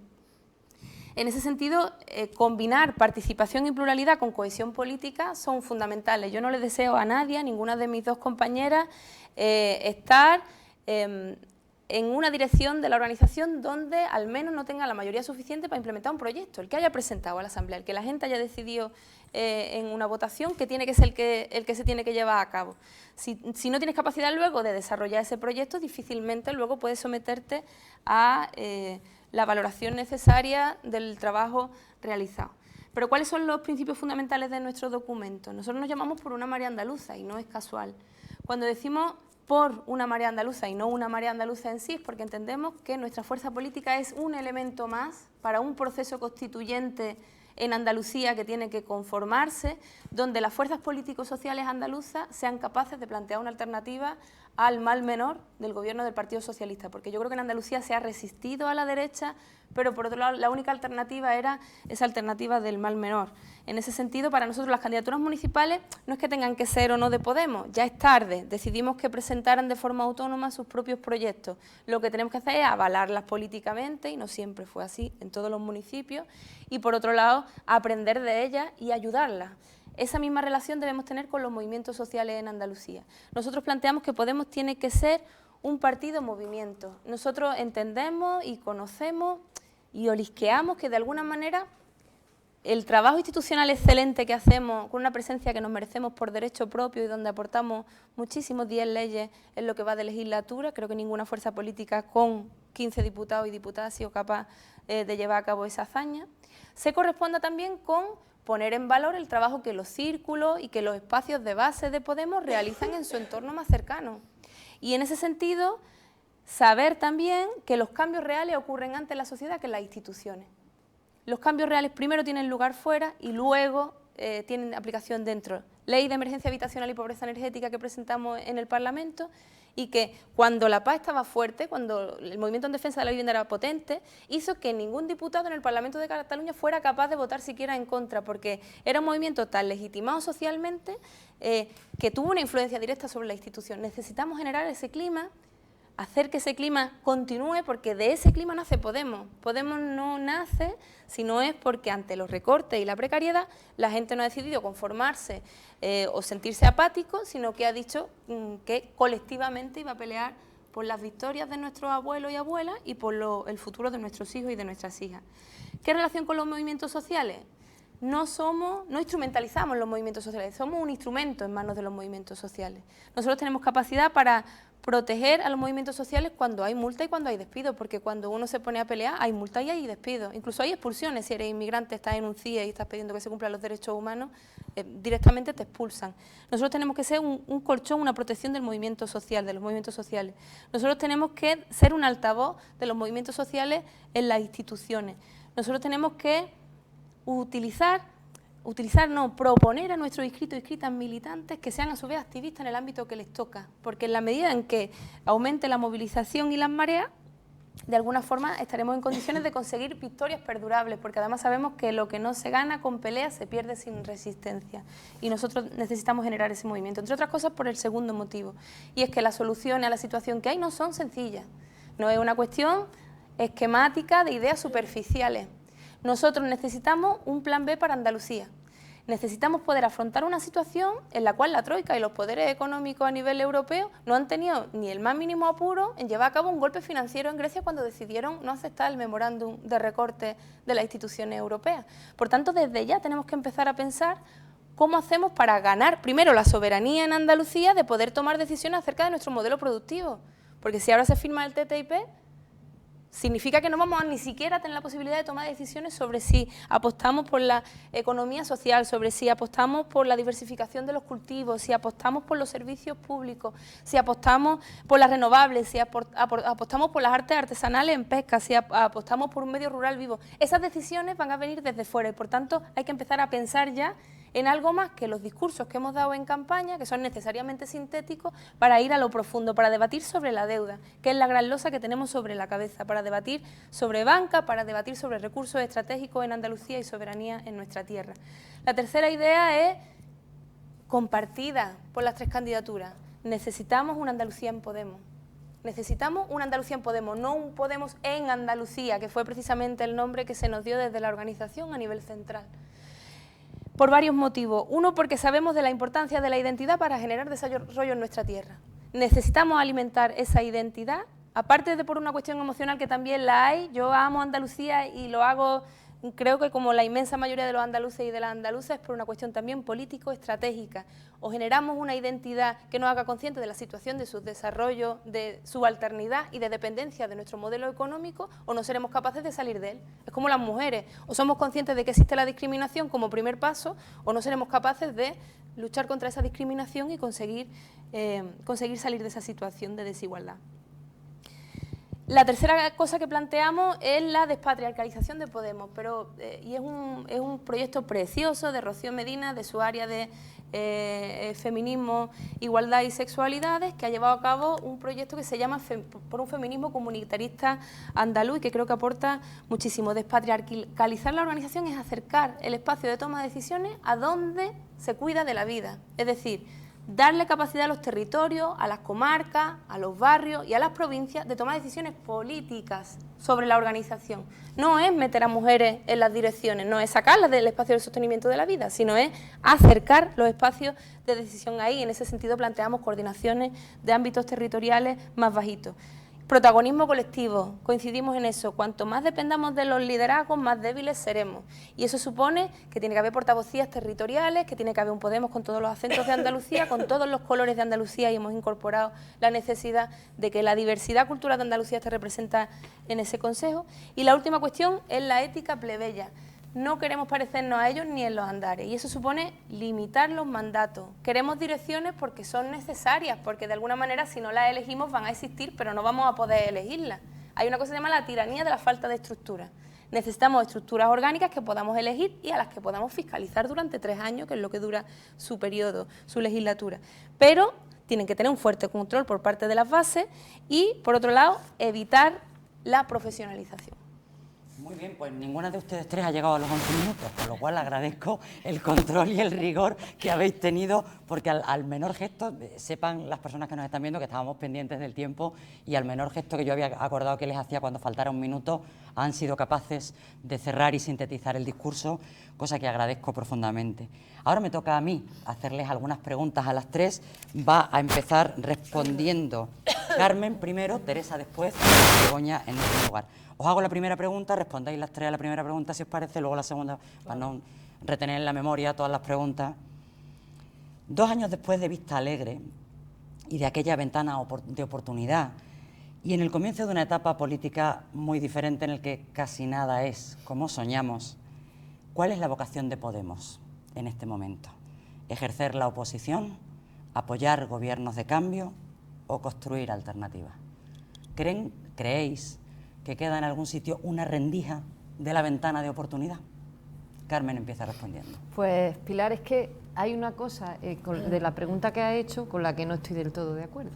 En ese sentido, combinar participación y pluralidad con cohesión política son fundamentales. Yo no le deseo a nadie, a ninguna de mis 2 compañeras, estar en una dirección de la organización donde al menos no tenga la mayoría suficiente para implementar un proyecto, el que haya presentado a la Asamblea, el que la gente haya decidido en una votación que tiene que ser el que se tiene que llevar a cabo. Si no tienes capacidad luego de desarrollar ese proyecto, difícilmente luego puedes someterte a la valoración necesaria del trabajo realizado. Pero ¿cuáles son los principios fundamentales de nuestro documento? Nosotros nos llamamos por una marea andaluza y no es casual. Cuando decimos por una marea andaluza y no una marea andaluza en sí, es porque entendemos que nuestra fuerza política es un elemento más para un proceso constituyente en Andalucía que tiene que conformarse, donde las fuerzas políticos-sociales andaluzas sean capaces de plantear una alternativa al mal menor del gobierno del Partido Socialista, porque yo creo que en Andalucía se ha resistido a la derecha, pero por otro lado la única alternativa era esa alternativa del mal menor. En ese sentido, para nosotros las candidaturas municipales no es que tengan que ser o no de Podemos, ya es tarde, decidimos que presentaran de forma autónoma sus propios proyectos. Lo que tenemos que hacer es avalarlas políticamente, y no siempre fue así en todos los municipios, y por otro lado, aprender de ellas y ayudarlas. Esa misma relación debemos tener con los movimientos sociales en Andalucía. Nosotros planteamos que Podemos tiene que ser un partido-movimiento. Nosotros entendemos y conocemos y olisqueamos que de alguna manera el trabajo institucional excelente que hacemos, con una presencia que nos merecemos por derecho propio y donde aportamos muchísimos 10 leyes en lo que va de legislatura, creo que ninguna fuerza política con 15 diputados y diputadas ha sido capaz de llevar a cabo esa hazaña, se corresponda también con poner en valor el trabajo que los círculos y que los espacios de base de Podemos realizan en su entorno más cercano. Y en ese sentido, saber también que los cambios reales ocurren antes en la sociedad que en las instituciones. Los cambios reales primero tienen lugar fuera y luego tienen aplicación dentro. Ley de emergencia habitacional y pobreza energética que presentamos en el Parlamento, y que cuando la paz estaba fuerte, cuando el movimiento en defensa de la vivienda era potente, hizo que ningún diputado en el Parlamento de Cataluña fuera capaz de votar siquiera en contra, porque era un movimiento tan legitimado socialmente que tuvo una influencia directa sobre la institución. Necesitamos generar ese clima, hacer que ese clima continúe, porque de ese clima nace Podemos. Podemos no nace si no es porque ante los recortes y la precariedad la gente no ha decidido conformarse o sentirse apático, sino que ha dicho que colectivamente iba a pelear por las victorias de nuestros abuelos y abuelas y por el futuro de nuestros hijos y de nuestras hijas. ¿Qué relación con los movimientos sociales? No instrumentalizamos los movimientos sociales, somos un instrumento en manos de los movimientos sociales. Nosotros tenemos capacidad para proteger a los movimientos sociales cuando hay multa y cuando hay despido, porque cuando uno se pone a pelear hay multa y hay despido. Incluso hay expulsiones, si eres inmigrante, estás en un CIE y estás pidiendo que se cumplan los derechos humanos, directamente te expulsan. Nosotros tenemos que ser un colchón, una protección del movimiento social, de los movimientos sociales. Nosotros tenemos que ser un altavoz de los movimientos sociales en las instituciones. Nosotros tenemos que proponer a nuestros inscritos y inscritas militantes que sean a su vez activistas en el ámbito que les toca, porque en la medida en que aumente la movilización y las mareas, de alguna forma estaremos en condiciones de conseguir victorias perdurables, porque además sabemos que lo que no se gana con peleas se pierde sin resistencia, y nosotros necesitamos generar ese movimiento, entre otras cosas por el segundo motivo, y es que las soluciones a la situación que hay no son sencillas, no es una cuestión esquemática de ideas superficiales. Nosotros necesitamos un plan B para Andalucía. Necesitamos poder afrontar una situación en la cual la Troika y los poderes económicos a nivel europeo no han tenido ni el más mínimo apuro en llevar a cabo un golpe financiero en Grecia cuando decidieron no aceptar el memorándum de recorte de las instituciones europeas. Por tanto, desde ya tenemos que empezar a pensar cómo hacemos para ganar, primero, la soberanía en Andalucía de poder tomar decisiones acerca de nuestro modelo productivo. Porque si ahora se firma el TTIP, significa que no vamos a ni siquiera tener la posibilidad de tomar decisiones sobre si apostamos por la economía social, sobre si apostamos por la diversificación de los cultivos, si apostamos por los servicios públicos, si apostamos por las renovables, si apostamos por las artes artesanales en pesca, si apostamos por un medio rural vivo. Esas decisiones van a venir desde fuera y por tanto hay que empezar a pensar ya en algo más que los discursos que hemos dado en campaña, que son necesariamente sintéticos, para ir a lo profundo, para debatir sobre la deuda, que es la gran losa que tenemos sobre la cabeza, para debatir sobre banca, para debatir sobre recursos estratégicos en Andalucía y soberanía en nuestra tierra. La tercera idea es compartida por las tres candidaturas. Necesitamos una Andalucía en Podemos. Necesitamos una Andalucía en Podemos, no un Podemos en Andalucía, que fue precisamente el nombre que se nos dio desde la organización a nivel central. Por varios motivos. Uno, porque sabemos de la importancia de la identidad para generar desarrollo en nuestra tierra. Necesitamos alimentar esa identidad, aparte de por una cuestión emocional que también la hay. Yo amo Andalucía y lo hago, creo que como la inmensa mayoría de los andaluces y de las andaluzas, es por una cuestión también político-estratégica. O generamos una identidad que nos haga conscientes de la situación de su desarrollo, de su alternidad y de dependencia de nuestro modelo económico, o no seremos capaces de salir de él. Es como las mujeres, o somos conscientes de que existe la discriminación como primer paso, o no seremos capaces de luchar contra esa discriminación y conseguir salir de esa situación de desigualdad. La tercera cosa que planteamos es la despatriarcalización de Podemos, y es un proyecto precioso de Rocío Medina, de su área de feminismo, igualdad y sexualidades, que ha llevado a cabo un proyecto que se llama Por un feminismo comunitarista andaluz y que creo que aporta muchísimo. Despatriarcalizar la organización es acercar el espacio de toma de decisiones a donde se cuida de la vida, es decir, darle capacidad a los territorios, a las comarcas, a los barrios y a las provincias de tomar decisiones políticas sobre la organización. No es meter a mujeres en las direcciones, no es sacarlas del espacio del sostenimiento de la vida, sino es acercar los espacios de decisión ahí. En ese sentido planteamos coordinaciones de ámbitos territoriales más bajitos. Protagonismo colectivo, coincidimos en eso. Cuanto más dependamos de los liderazgos, más débiles seremos. Y eso supone que tiene que haber portavocías territoriales, que tiene que haber un Podemos con todos los acentos de Andalucía, con todos los colores de Andalucía, y hemos incorporado la necesidad de que la diversidad cultural de Andalucía esté representada en ese consejo. Y la última cuestión es la ética plebeya. No queremos parecernos a ellos ni en los andares, y eso supone limitar los mandatos. Queremos direcciones porque son necesarias, porque de alguna manera si no las elegimos van a existir, pero no vamos a poder elegirlas. Hay una cosa que se llama la tiranía de la falta de estructura. Necesitamos estructuras orgánicas que podamos elegir y a las que podamos fiscalizar durante 3 años, que es lo que dura su periodo, su legislatura. Pero tienen que tener un fuerte control por parte de las bases y, por otro lado, evitar la profesionalización. Muy bien, pues ninguna de ustedes tres ha llegado a los 11 minutos, con lo cual agradezco el control y el rigor que habéis tenido, porque al menor gesto, sepan las personas que nos están viendo que estábamos pendientes del tiempo, y al menor gesto que yo había acordado que les hacía cuando faltara un minuto, han sido capaces de cerrar y sintetizar el discurso, cosa que agradezco profundamente. Ahora me toca a mí hacerles algunas preguntas a las tres. Va a empezar respondiendo Carmen primero, Teresa después y Begoña en último lugar. Os hago la primera pregunta, respondéis las tres a la primera pregunta si os parece, luego la segunda, para no retener en la memoria todas las preguntas. 2 años después de Vista Alegre y de aquella ventana de oportunidad, y en el comienzo de una etapa política muy diferente en el que casi nada es como soñamos, ¿cuál es la vocación de Podemos en este momento? ¿Ejercer la oposición, apoyar gobiernos de cambio o construir alternativas? ¿Creéis que queda en algún sitio una rendija de la ventana de oportunidad? Carmen empieza respondiendo. Pues Pilar, es que hay una cosa de la pregunta que ha hecho con la que no estoy del todo de acuerdo.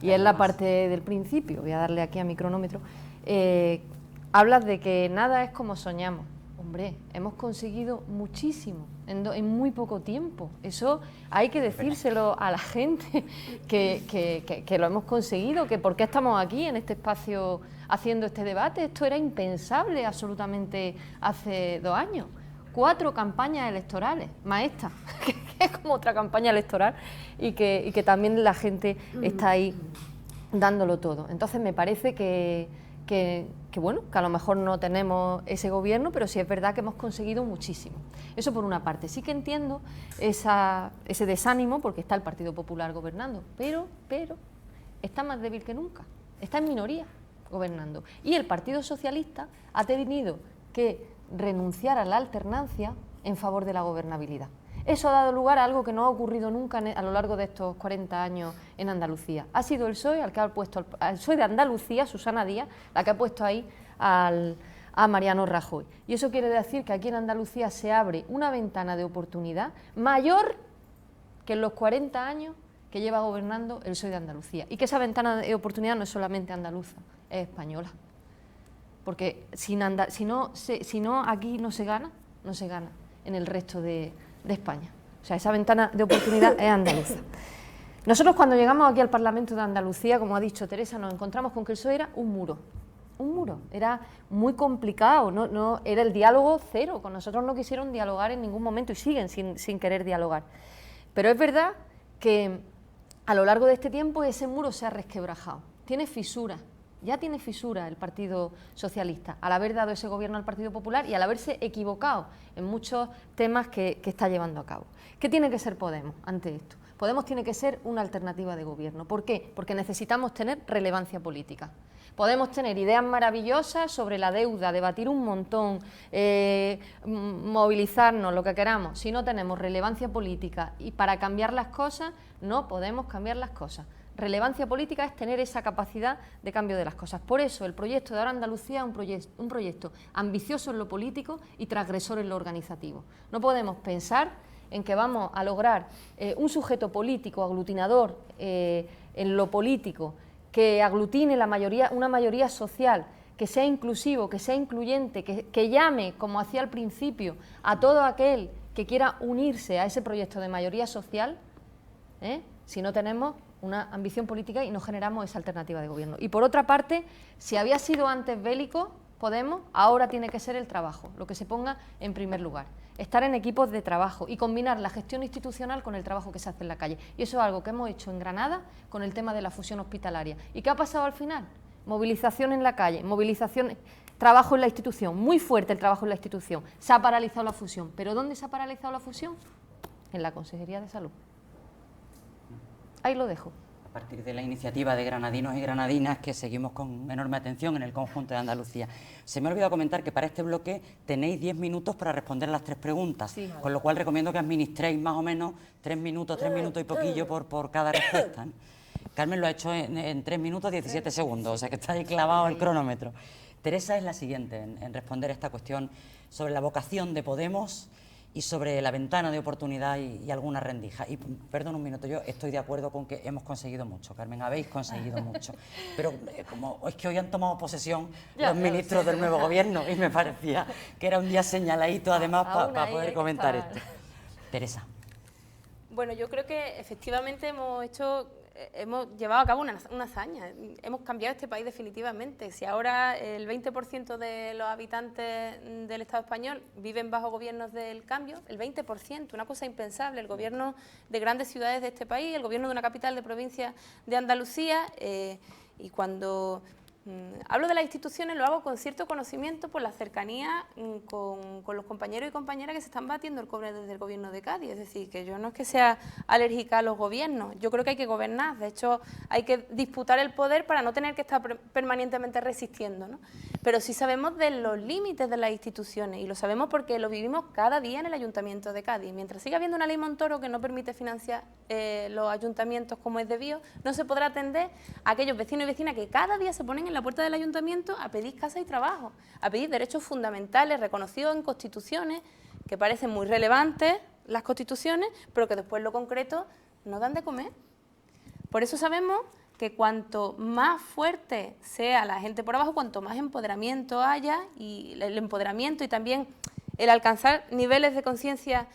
Y es la parte del principio, voy a darle aquí a mi cronómetro. Hablas de que nada es como soñamos. Hombre, hemos conseguido muchísimo en muy poco tiempo. Eso hay que decírselo a la gente, que lo hemos conseguido, que por qué estamos aquí en este espacio haciendo este debate. Esto era impensable absolutamente hace 2 años. 4 campañas electorales, maestras, que es como otra campaña electoral, y que también la gente está ahí dándolo todo. Entonces me parece que bueno, que a lo mejor no tenemos ese gobierno, pero sí es verdad que hemos conseguido muchísimo. Eso por una parte. Sí que entiendo ese desánimo porque está el Partido Popular gobernando, pero está más débil que nunca, está en minoría gobernando. Y el Partido Socialista ha tenido que renunciar a la alternancia en favor de la gobernabilidad. Eso ha dado lugar a algo que no ha ocurrido nunca a lo largo de estos 40 años en Andalucía. Ha sido el PSOE el que ha puesto, el PSOE de Andalucía, Susana Díaz, la que ha puesto ahí a Mariano Rajoy. Y eso quiere decir que aquí en Andalucía se abre una ventana de oportunidad mayor que en los 40 años que lleva gobernando el PSOE de Andalucía. Y que esa ventana de oportunidad no es solamente andaluza, es española. Porque si no aquí no se gana en el resto de España. O sea, esa ventana de oportunidad es andaluza. Nosotros cuando llegamos aquí al Parlamento de Andalucía, como ha dicho Teresa, nos encontramos con que el PSOE era un muro. Un muro, era muy complicado, no, era el diálogo cero, con nosotros no quisieron dialogar en ningún momento y siguen sin querer dialogar. Pero es verdad que a lo largo de este tiempo ese muro se ha resquebrajado, tiene fisuras. Ya tiene fisura el Partido Socialista al haber dado ese gobierno al Partido Popular y al haberse equivocado en muchos temas que está llevando a cabo. ¿Qué tiene que ser Podemos ante esto? Podemos tiene que ser una alternativa de gobierno. ¿Por qué? Porque necesitamos tener relevancia política. Podemos tener ideas maravillosas sobre la deuda, debatir un montón, movilizarnos, lo que queramos. Si no tenemos relevancia política y para cambiar las cosas, no podemos cambiar las cosas. Relevancia política es tener esa capacidad de cambio de las cosas. Por eso el proyecto de Ahora Andalucía es un proyecto ambicioso en lo político y transgresor en lo organizativo. No podemos pensar en que vamos a lograr un sujeto político aglutinador en lo político que aglutine una mayoría social, que sea inclusivo, que sea incluyente, que llame, como hacía al principio, a todo aquel que quiera unirse a ese proyecto de mayoría social, si no tenemos una ambición política y no generamos esa alternativa de gobierno. Y por otra parte, si había sido antes bélico, Podemos, ahora tiene que ser el trabajo, lo que se ponga en primer lugar. Estar en equipos de trabajo y combinar la gestión institucional con el trabajo que se hace en la calle. Y eso es algo que hemos hecho en Granada con el tema de la fusión hospitalaria. ¿Y qué ha pasado al final? movilización en la calle, movilización, trabajo en la institución, muy fuerte el trabajo en la institución. Se ha paralizado la fusión. ¿Pero dónde se ha paralizado la fusión? En la Consejería de Salud. Ahí lo dejo. A partir de la iniciativa de granadinos y granadinas que seguimos con enorme atención en el conjunto de Andalucía. Se me ha olvidado comentar que para este bloque tenéis 10 minutos para responder a las 3 preguntas, Sí, vale. con lo cual recomiendo que administréis más o menos 3 minutos y poquillo por cada respuesta, ¿no? Carmen lo ha hecho en 3 minutos 17 segundos, o sea que está ahí clavado el cronómetro. Teresa es la siguiente en responder esta cuestión sobre la vocación de Podemos y sobre la ventana de oportunidad y alguna rendija. Y perdón un minuto, yo estoy de acuerdo con que hemos conseguido mucho, Carmen, habéis conseguido mucho. Pero como es que hoy han tomado posesión los ministros del nuevo gobierno y me parecía que era un día señaladito además para poder comentar esto. Teresa. Bueno, yo creo que efectivamente hemos llevado a cabo una hazaña, hemos cambiado este país definitivamente. Si ahora el 20% de los habitantes del Estado español viven bajo gobiernos del cambio, el 20%, una cosa impensable, el gobierno de grandes ciudades de este país, el gobierno de una capital de provincia de Andalucía, y cuando hablo de las instituciones lo hago con cierto conocimiento por la cercanía con los compañeros y compañeras que se están batiendo el cobre desde el gobierno de Cádiz. Es decir, que yo no es que sea alérgica a los gobiernos, yo creo que hay que gobernar, de hecho hay que disputar el poder para no tener que estar permanentemente resistiendo, ¿no? Pero sí sabemos de los límites de las instituciones y lo sabemos porque lo vivimos cada día en el Ayuntamiento de Cádiz. Mientras siga habiendo una ley Montoro que no permite financiar los ayuntamientos como es debido, no se podrá atender a aquellos vecinos y vecinas que cada día se ponen en la puerta del ayuntamiento a pedir casa y trabajo, a pedir derechos fundamentales reconocidos en constituciones que parecen muy relevantes, las constituciones, pero que después lo concreto no dan de comer. Por eso sabemos que cuanto más fuerte sea la gente por abajo, cuanto más empoderamiento haya, y el empoderamiento y también el alcanzar niveles de conciencia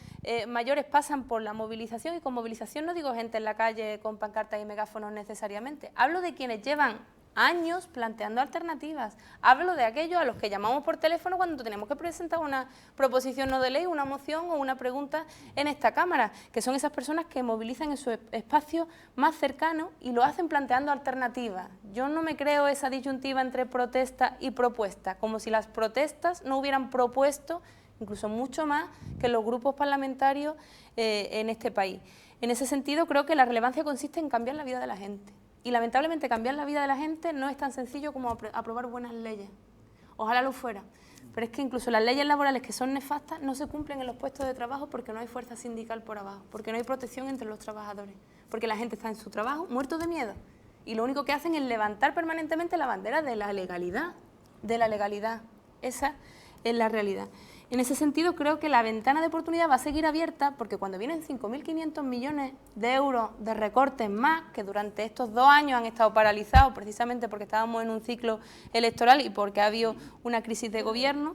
mayores pasan por la movilización, y con movilización no digo gente en la calle con pancartas y megáfonos necesariamente, hablo de quienes llevan años planteando alternativas, hablo de aquellos a los que llamamos por teléfono cuando tenemos que presentar una proposición no de ley, una moción o una pregunta en esta Cámara, que son esas personas que movilizan en su espacio más cercano y lo hacen planteando alternativas. Yo no me creo esa disyuntiva entre protesta y propuesta, como si las protestas no hubieran propuesto incluso mucho más que los grupos parlamentarios en este país. En ese sentido, creo que la relevancia consiste en cambiar la vida de la gente. Y lamentablemente cambiar la vida de la gente no es tan sencillo como aprobar buenas leyes. Ojalá lo fuera. Pero es que incluso las leyes laborales que son nefastas no se cumplen en los puestos de trabajo porque no hay fuerza sindical por abajo, porque no hay protección entre los trabajadores, porque la gente está en su trabajo muerto de miedo. Y lo único que hacen es levantar permanentemente la bandera de la legalidad. De la legalidad. Esa es la realidad. En ese sentido, creo que la ventana de oportunidad va a seguir abierta porque cuando vienen 5.500 millones de euros de recortes más, que durante estos 2 años han estado paralizados precisamente porque estábamos en un ciclo electoral y porque ha habido una crisis de gobierno,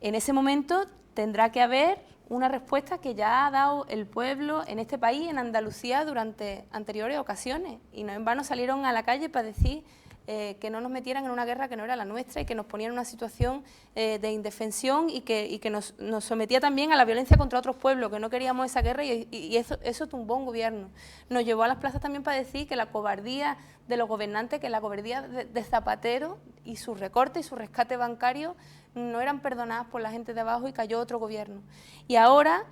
en ese momento tendrá que haber una respuesta que ya ha dado el pueblo en este país, en Andalucía, durante anteriores ocasiones. Y no en vano salieron a la calle para decir que no nos metieran en una guerra que no era la nuestra y que nos ponían en una situación de indefensión y que nos sometía también a la violencia contra otros pueblos, que no queríamos esa guerra y eso tumbó un gobierno. Nos llevó a las plazas también para decir que la cobardía de los gobernantes, que la cobardía de Zapatero y su recorte y su rescate bancario no eran perdonadas por la gente de abajo y cayó otro gobierno. Y ahora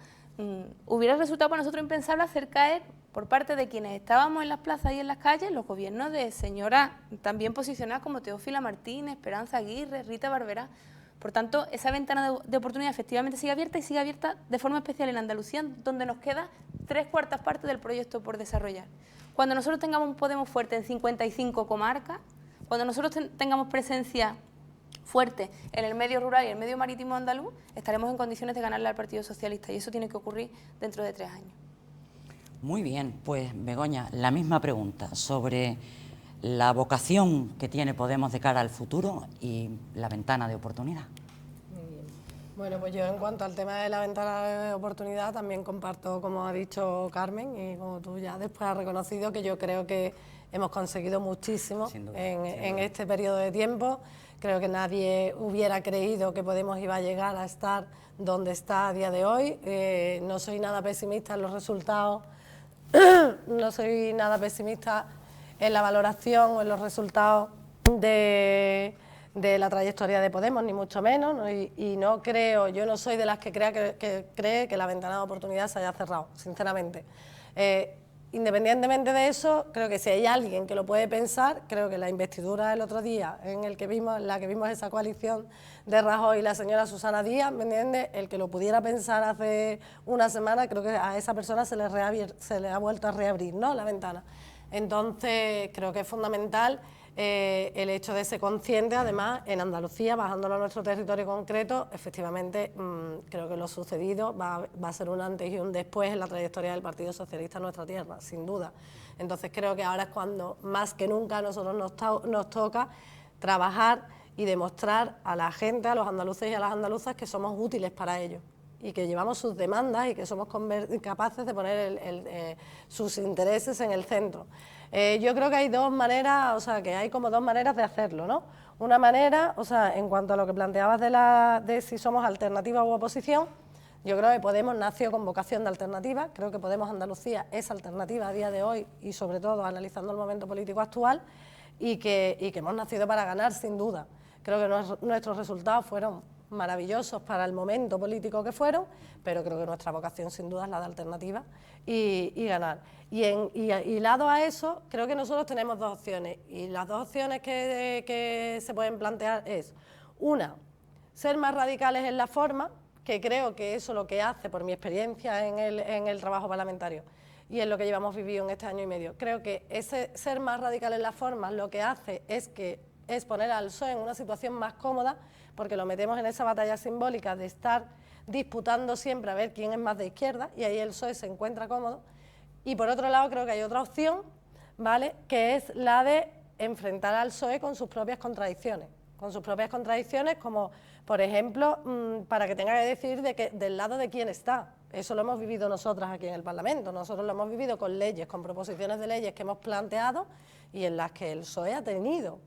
hubiera resultado para nosotros impensable hacer caer por parte de quienes estábamos en las plazas y en las calles los gobiernos de señoras también posicionadas como Teófila Martínez, Esperanza Aguirre, Rita Barberá. Por tanto, esa ventana de oportunidad efectivamente sigue abierta y sigue abierta de forma especial en Andalucía, donde nos queda 3/4 partes del proyecto por desarrollar. Cuando nosotros tengamos un Podemos fuerte en 55 comarcas, cuando nosotros tengamos presencia fuerte en el medio rural y el medio marítimo andaluz, estaremos en condiciones de ganarle al Partido Socialista y eso tiene que ocurrir dentro de 3 años. Muy bien, pues Begoña, la misma pregunta sobre la vocación que tiene Podemos de cara al futuro y la ventana de oportunidad. Muy bien. Bueno, pues yo en cuanto al tema de la ventana de oportunidad también comparto, como ha dicho Carmen y como tú ya después has reconocido, que yo creo que hemos conseguido muchísimo en este periodo de tiempo. Creo que nadie hubiera creído que Podemos iba a llegar a estar donde está a día de hoy. No soy nada pesimista en los resultados, no soy nada pesimista en la valoración o en los resultados de la trayectoria de Podemos, ni mucho menos, ¿no? Y no creo, yo no soy de las que cree que la ventana de oportunidad se haya cerrado, sinceramente. Independientemente de eso, creo que si hay alguien que lo puede pensar, creo que la investidura el otro día en la que vimos esa coalición de Rajoy y la señora Susana Díaz, ¿me entiendes? El que lo pudiera pensar hace una semana, creo que a esa persona se le ha vuelto a reabrir, ¿no?, la ventana. Entonces, creo que es fundamental el hecho de ser consciente, además, en Andalucía, bajándolo a nuestro territorio concreto, efectivamente, creo que lo sucedido va a ser un antes y un después en la trayectoria del Partido Socialista en nuestra tierra, sin duda. Entonces, creo que ahora es cuando, más que nunca, a nosotros nos toca trabajar y demostrar a la gente, a los andaluces y a las andaluzas, que somos útiles para ellos y que llevamos sus demandas y que somos capaces de poner sus intereses en el centro. Yo creo que hay dos maneras, o sea, que hay como dos maneras de hacerlo, ¿no? Una manera, o sea, en cuanto a lo que planteabas de si somos alternativa u oposición, yo creo que Podemos nació con vocación de alternativa, creo que Podemos Andalucía es alternativa a día de hoy y sobre todo analizando el momento político actual y que hemos nacido para ganar, sin duda. Creo que nuestros resultados fueron maravillosos para el momento político que fueron, pero creo que nuestra vocación sin duda es la de alternativa y ganar. Y lado a eso, creo que nosotros tenemos dos opciones, y las dos opciones que se pueden plantear es, una, ser más radicales en la forma, que creo que eso lo que hace, por mi experiencia en el trabajo parlamentario, y en lo que llevamos vivido en este año y medio, creo que ese ser más radical en la forma lo que hace es poner al PSOE en una situación más cómoda, porque lo metemos en esa batalla simbólica de estar disputando siempre a ver quién es más de izquierda, y ahí el PSOE se encuentra cómodo. Y por otro lado creo que hay otra opción, ¿vale?, que es la de enfrentar al PSOE con sus propias contradicciones, como, por ejemplo, para que tenga que decidir del lado de quién está. Eso lo hemos vivido nosotras aquí en el Parlamento, nosotros lo hemos vivido con leyes, con proposiciones de leyes que hemos planteado y en las que el PSOE ha tenido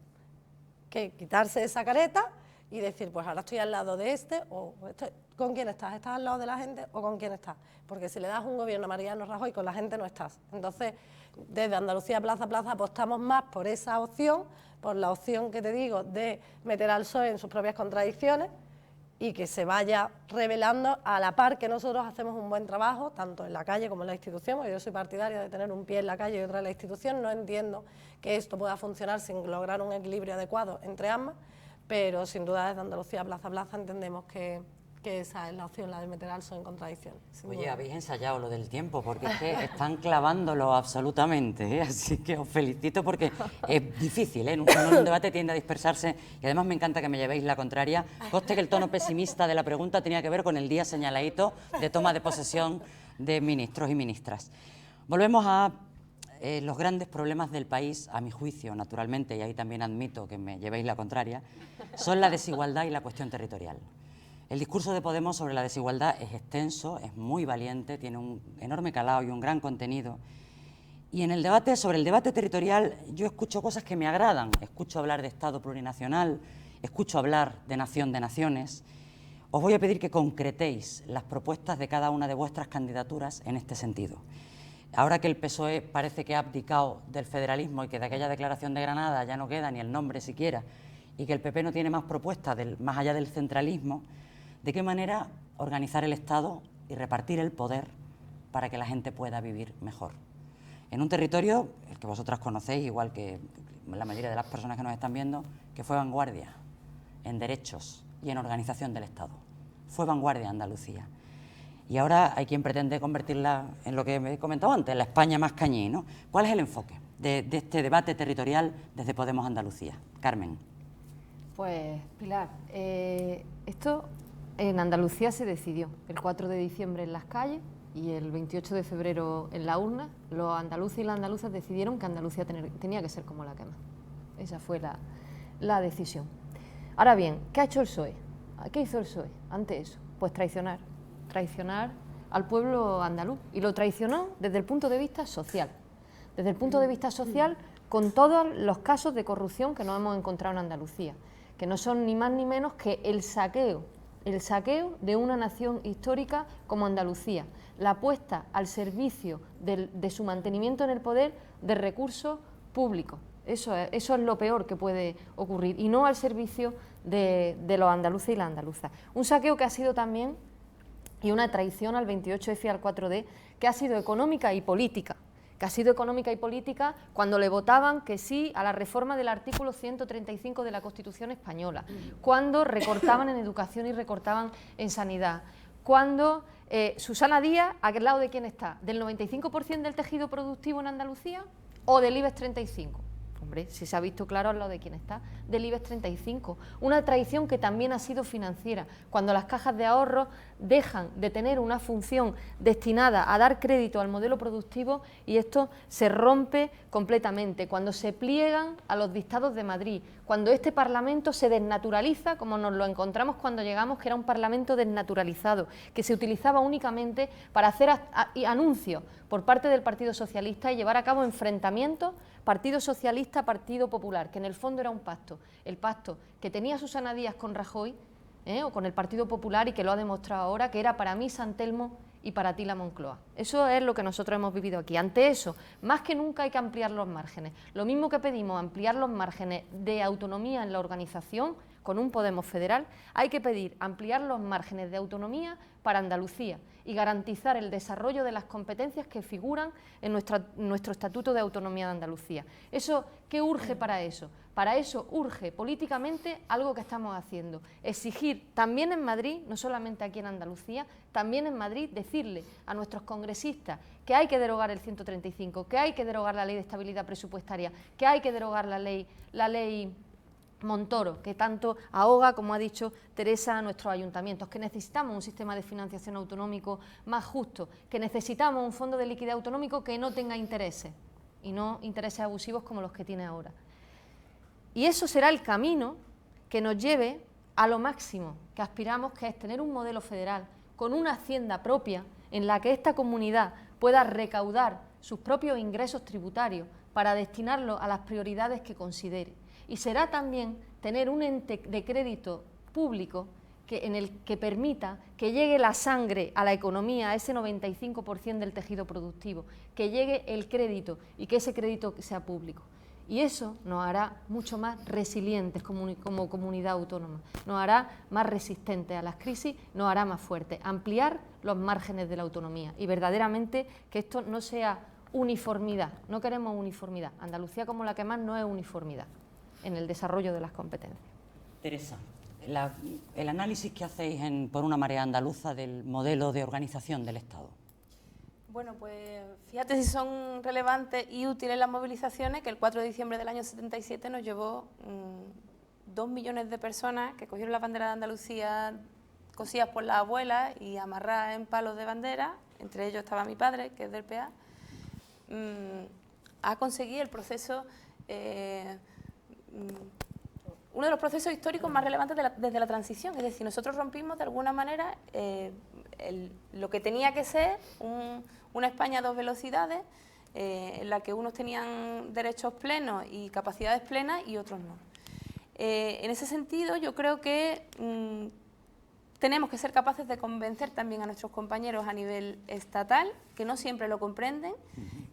que quitarse esa careta y decir, pues ahora estoy al lado de ¿con quién estás? ¿Estás al lado de la gente o con quién estás? Porque si le das un gobierno a Mariano Rajoy, con la gente no estás. Entonces, desde Andalucía Plaza a Plaza apostamos más por esa opción, por la opción que te digo de meter al PSOE en sus propias contradicciones y que se vaya revelando a la par que nosotros hacemos un buen trabajo, tanto en la calle como en la institución, porque yo soy partidaria de tener un pie en la calle y otro en la institución, no entiendo que esto pueda funcionar sin lograr un equilibrio adecuado entre ambas, pero sin duda desde Andalucía Plaza a Plaza entendemos que esa es la opción, la de meter al PSOE en contradicción. Oye, habéis ensayado lo del tiempo, porque es que están clavándolo absolutamente, ¿eh? Así que os felicito porque es difícil, ¿eh? En un debate tiende a dispersarse y además me encanta que me llevéis la contraria. Conste que el tono pesimista de la pregunta tenía que ver con el día señaladito de toma de posesión de ministros y ministras. Volvemos a los grandes problemas del país, a mi juicio, naturalmente, y ahí también admito que me llevéis la contraria, son la desigualdad y la cuestión territorial. El discurso de Podemos sobre la desigualdad es extenso, es muy valiente, tiene un enorme calado y un gran contenido. Y en el debate, sobre el debate territorial, yo escucho cosas que me agradan. Escucho hablar de Estado plurinacional, escucho hablar de nación de naciones. Os voy a pedir que concretéis las propuestas de cada una de vuestras candidaturas en este sentido. Ahora que el PSOE parece que ha abdicado del federalismo y que de aquella declaración de Granada ya no queda ni el nombre siquiera, y que el PP no tiene más propuestas más allá del centralismo, ¿de qué manera organizar el Estado y repartir el poder para que la gente pueda vivir mejor? En un territorio, el que vosotras conocéis, igual que la mayoría de las personas que nos están viendo, que fue vanguardia en derechos y en organización del Estado. Fue vanguardia Andalucía. Y ahora hay quien pretende convertirla en lo que me he comentado antes, la España más cañí, ¿no? ¿Cuál es el enfoque de este debate territorial desde Podemos Andalucía? Carmen. Pues, Pilar, esto en Andalucía se decidió el 4 de diciembre en las calles y el 28 de febrero en la urna. Los andaluces y las andaluzas decidieron que Andalucía tenía que ser como la que más. Esa fue la decisión. Ahora bien, ¿qué ha hecho el PSOE? ¿Qué hizo el PSOE ante eso? Pues traicionar al pueblo andaluz, y lo traicionó desde el punto de vista social. Desde el punto de vista social, con todos los casos de corrupción que nos hemos encontrado en Andalucía, que no son ni más ni menos que el saqueo de una nación histórica como Andalucía, la puesta al servicio de su mantenimiento en el poder de recursos públicos, Eso es lo peor que puede ocurrir, y no al servicio de los andaluces y las andaluzas. Un saqueo que ha sido también, y una traición al 28F y al 4D, que ha sido económica y política. Cuando le votaban que sí a la reforma del artículo 135 de la Constitución española, cuando recortaban en educación y recortaban en sanidad, cuando Susana Díaz, ¿al lado de quién está? ¿Del 95% del tejido productivo en Andalucía o del IBEX 35? Hombre, si se ha visto claro al lado de quién está, del IBEX 35. Una traición que también ha sido financiera, cuando las cajas de ahorro dejan de tener una función destinada a dar crédito al modelo productivo y esto se rompe completamente, cuando se pliegan a los dictados de Madrid, cuando este Parlamento se desnaturaliza, como nos lo encontramos cuando llegamos, que era un Parlamento desnaturalizado, que se utilizaba únicamente para hacer anuncios por parte del Partido Socialista y llevar a cabo enfrentamientos Partido Socialista, Partido Popular, que en el fondo era un pacto, el pacto que tenía Susana Díaz con Rajoy o con el Partido Popular, y que lo ha demostrado ahora, que era para mí San Telmo y para ti la Moncloa. Eso es lo que nosotros hemos vivido aquí. Ante eso, más que nunca hay que ampliar los márgenes. Lo mismo que pedimos ampliar los márgenes de autonomía en la organización, con un Podemos federal, hay que pedir ampliar los márgenes de autonomía para Andalucía y garantizar el desarrollo de las competencias que figuran en nuestro Estatuto de Autonomía de Andalucía. ¿Eso qué urge para eso? Para eso urge políticamente algo que estamos haciendo, exigir también en Madrid, no solamente aquí en Andalucía, también en Madrid, decirle a nuestros congresistas que hay que derogar el 135, que hay que derogar la Ley de Estabilidad Presupuestaria, que hay que derogar la ley Montoro, que tanto ahoga, como ha dicho Teresa, a nuestros ayuntamientos, que necesitamos un sistema de financiación autonómico más justo, que necesitamos un fondo de liquidez autonómico que no tenga intereses, y no intereses abusivos como los que tiene ahora. Y eso será el camino que nos lleve a lo máximo que aspiramos, que es tener un modelo federal con una hacienda propia en la que esta comunidad pueda recaudar sus propios ingresos tributarios para destinarlos a las prioridades que considere. Y será también tener un ente de crédito público en el que permita que llegue la sangre a la economía, a ese 95% del tejido productivo, que llegue el crédito y que ese crédito sea público. Y eso nos hará mucho más resilientes como comunidad autónoma, nos hará más resistentes a las crisis, nos hará más fuertes. Ampliar los márgenes de la autonomía y verdaderamente que esto no sea uniformidad, no queremos uniformidad. Andalucía, como la que más, no es uniformidad en el desarrollo de las competencias. Teresa, el análisis que hacéis por una marea andaluza del modelo de organización del Estado. Bueno, pues fíjate si son relevantes y útiles las movilizaciones, que el 4 de diciembre del año 77 nos llevó 2 millones de personas que cogieron la bandera de Andalucía cosidas por las abuelas y amarradas en palos de bandera, entre ellos estaba mi padre, que es del PA, a conseguir el proceso, uno de los procesos históricos más relevantes desde la transición. Es decir, nosotros rompimos de alguna manera lo que tenía que ser una España a dos velocidades, en la que unos tenían derechos plenos y capacidades plenas y otros no. En ese sentido, yo creo que tenemos que ser capaces de convencer también a nuestros compañeros a nivel estatal, que no siempre lo comprenden,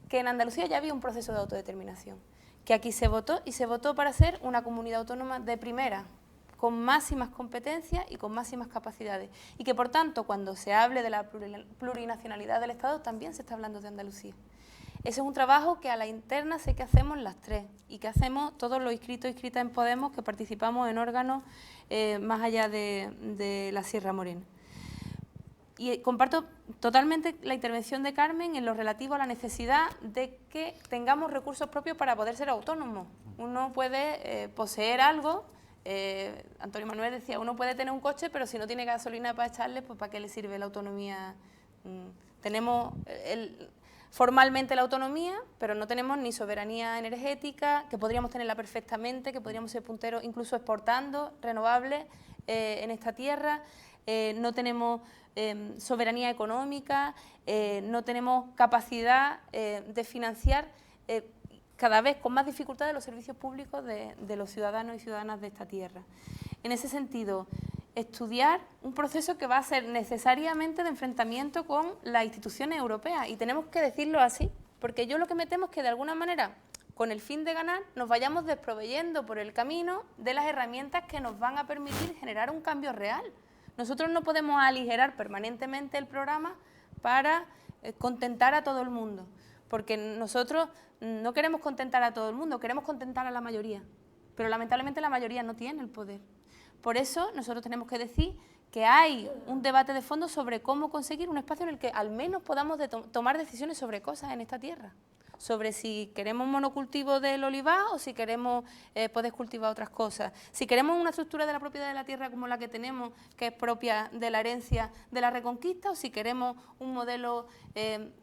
que en Andalucía ya había un proceso de autodeterminación, que aquí se votó y se votó para ser una comunidad autónoma de primera, con máximas competencias y con máximas capacidades, y que por tanto cuando se hable de la plurinacionalidad del Estado también se está hablando de Andalucía. Ese es un trabajo que a la interna sé que hacemos las tres y que hacemos todos los inscritos e inscritas en Podemos que participamos en órganos más allá de la Sierra Morena. Y comparto totalmente la intervención de Carmen en lo relativo a la necesidad de que tengamos recursos propios para poder ser autónomos. Uno puede poseer algo, Antonio Manuel decía, uno puede tener un coche, pero si no tiene gasolina para echarle, pues ¿para qué le sirve la autonomía? Tenemos formalmente la autonomía, pero no tenemos ni soberanía energética, que podríamos tenerla perfectamente, que podríamos ser punteros incluso exportando renovables en esta tierra. No tenemos soberanía económica, no tenemos capacidad de financiar cada vez con más dificultades los servicios públicos de los ciudadanos y ciudadanas de esta tierra. En ese sentido, estudiar un proceso que va a ser necesariamente de enfrentamiento con las instituciones europeas, y tenemos que decirlo así, porque yo lo que me temo es que de alguna manera con el fin de ganar, nos vayamos desproveyendo por el camino de las herramientas que nos van a permitir generar un cambio real. Nosotros no podemos aligerar permanentemente el programa para contentar a todo el mundo, porque nosotros no queremos contentar a todo el mundo, queremos contentar a la mayoría, pero lamentablemente la mayoría no tiene el poder. Por eso nosotros tenemos que decir que hay un debate de fondo sobre cómo conseguir un espacio en el que al menos podamos tomar decisiones sobre cosas en esta tierra, sobre si queremos monocultivo del olivar o si queremos poder cultivar otras cosas, si queremos una estructura de la propiedad de la tierra como la que tenemos, que es propia de la herencia de la Reconquista, o si queremos un modelo,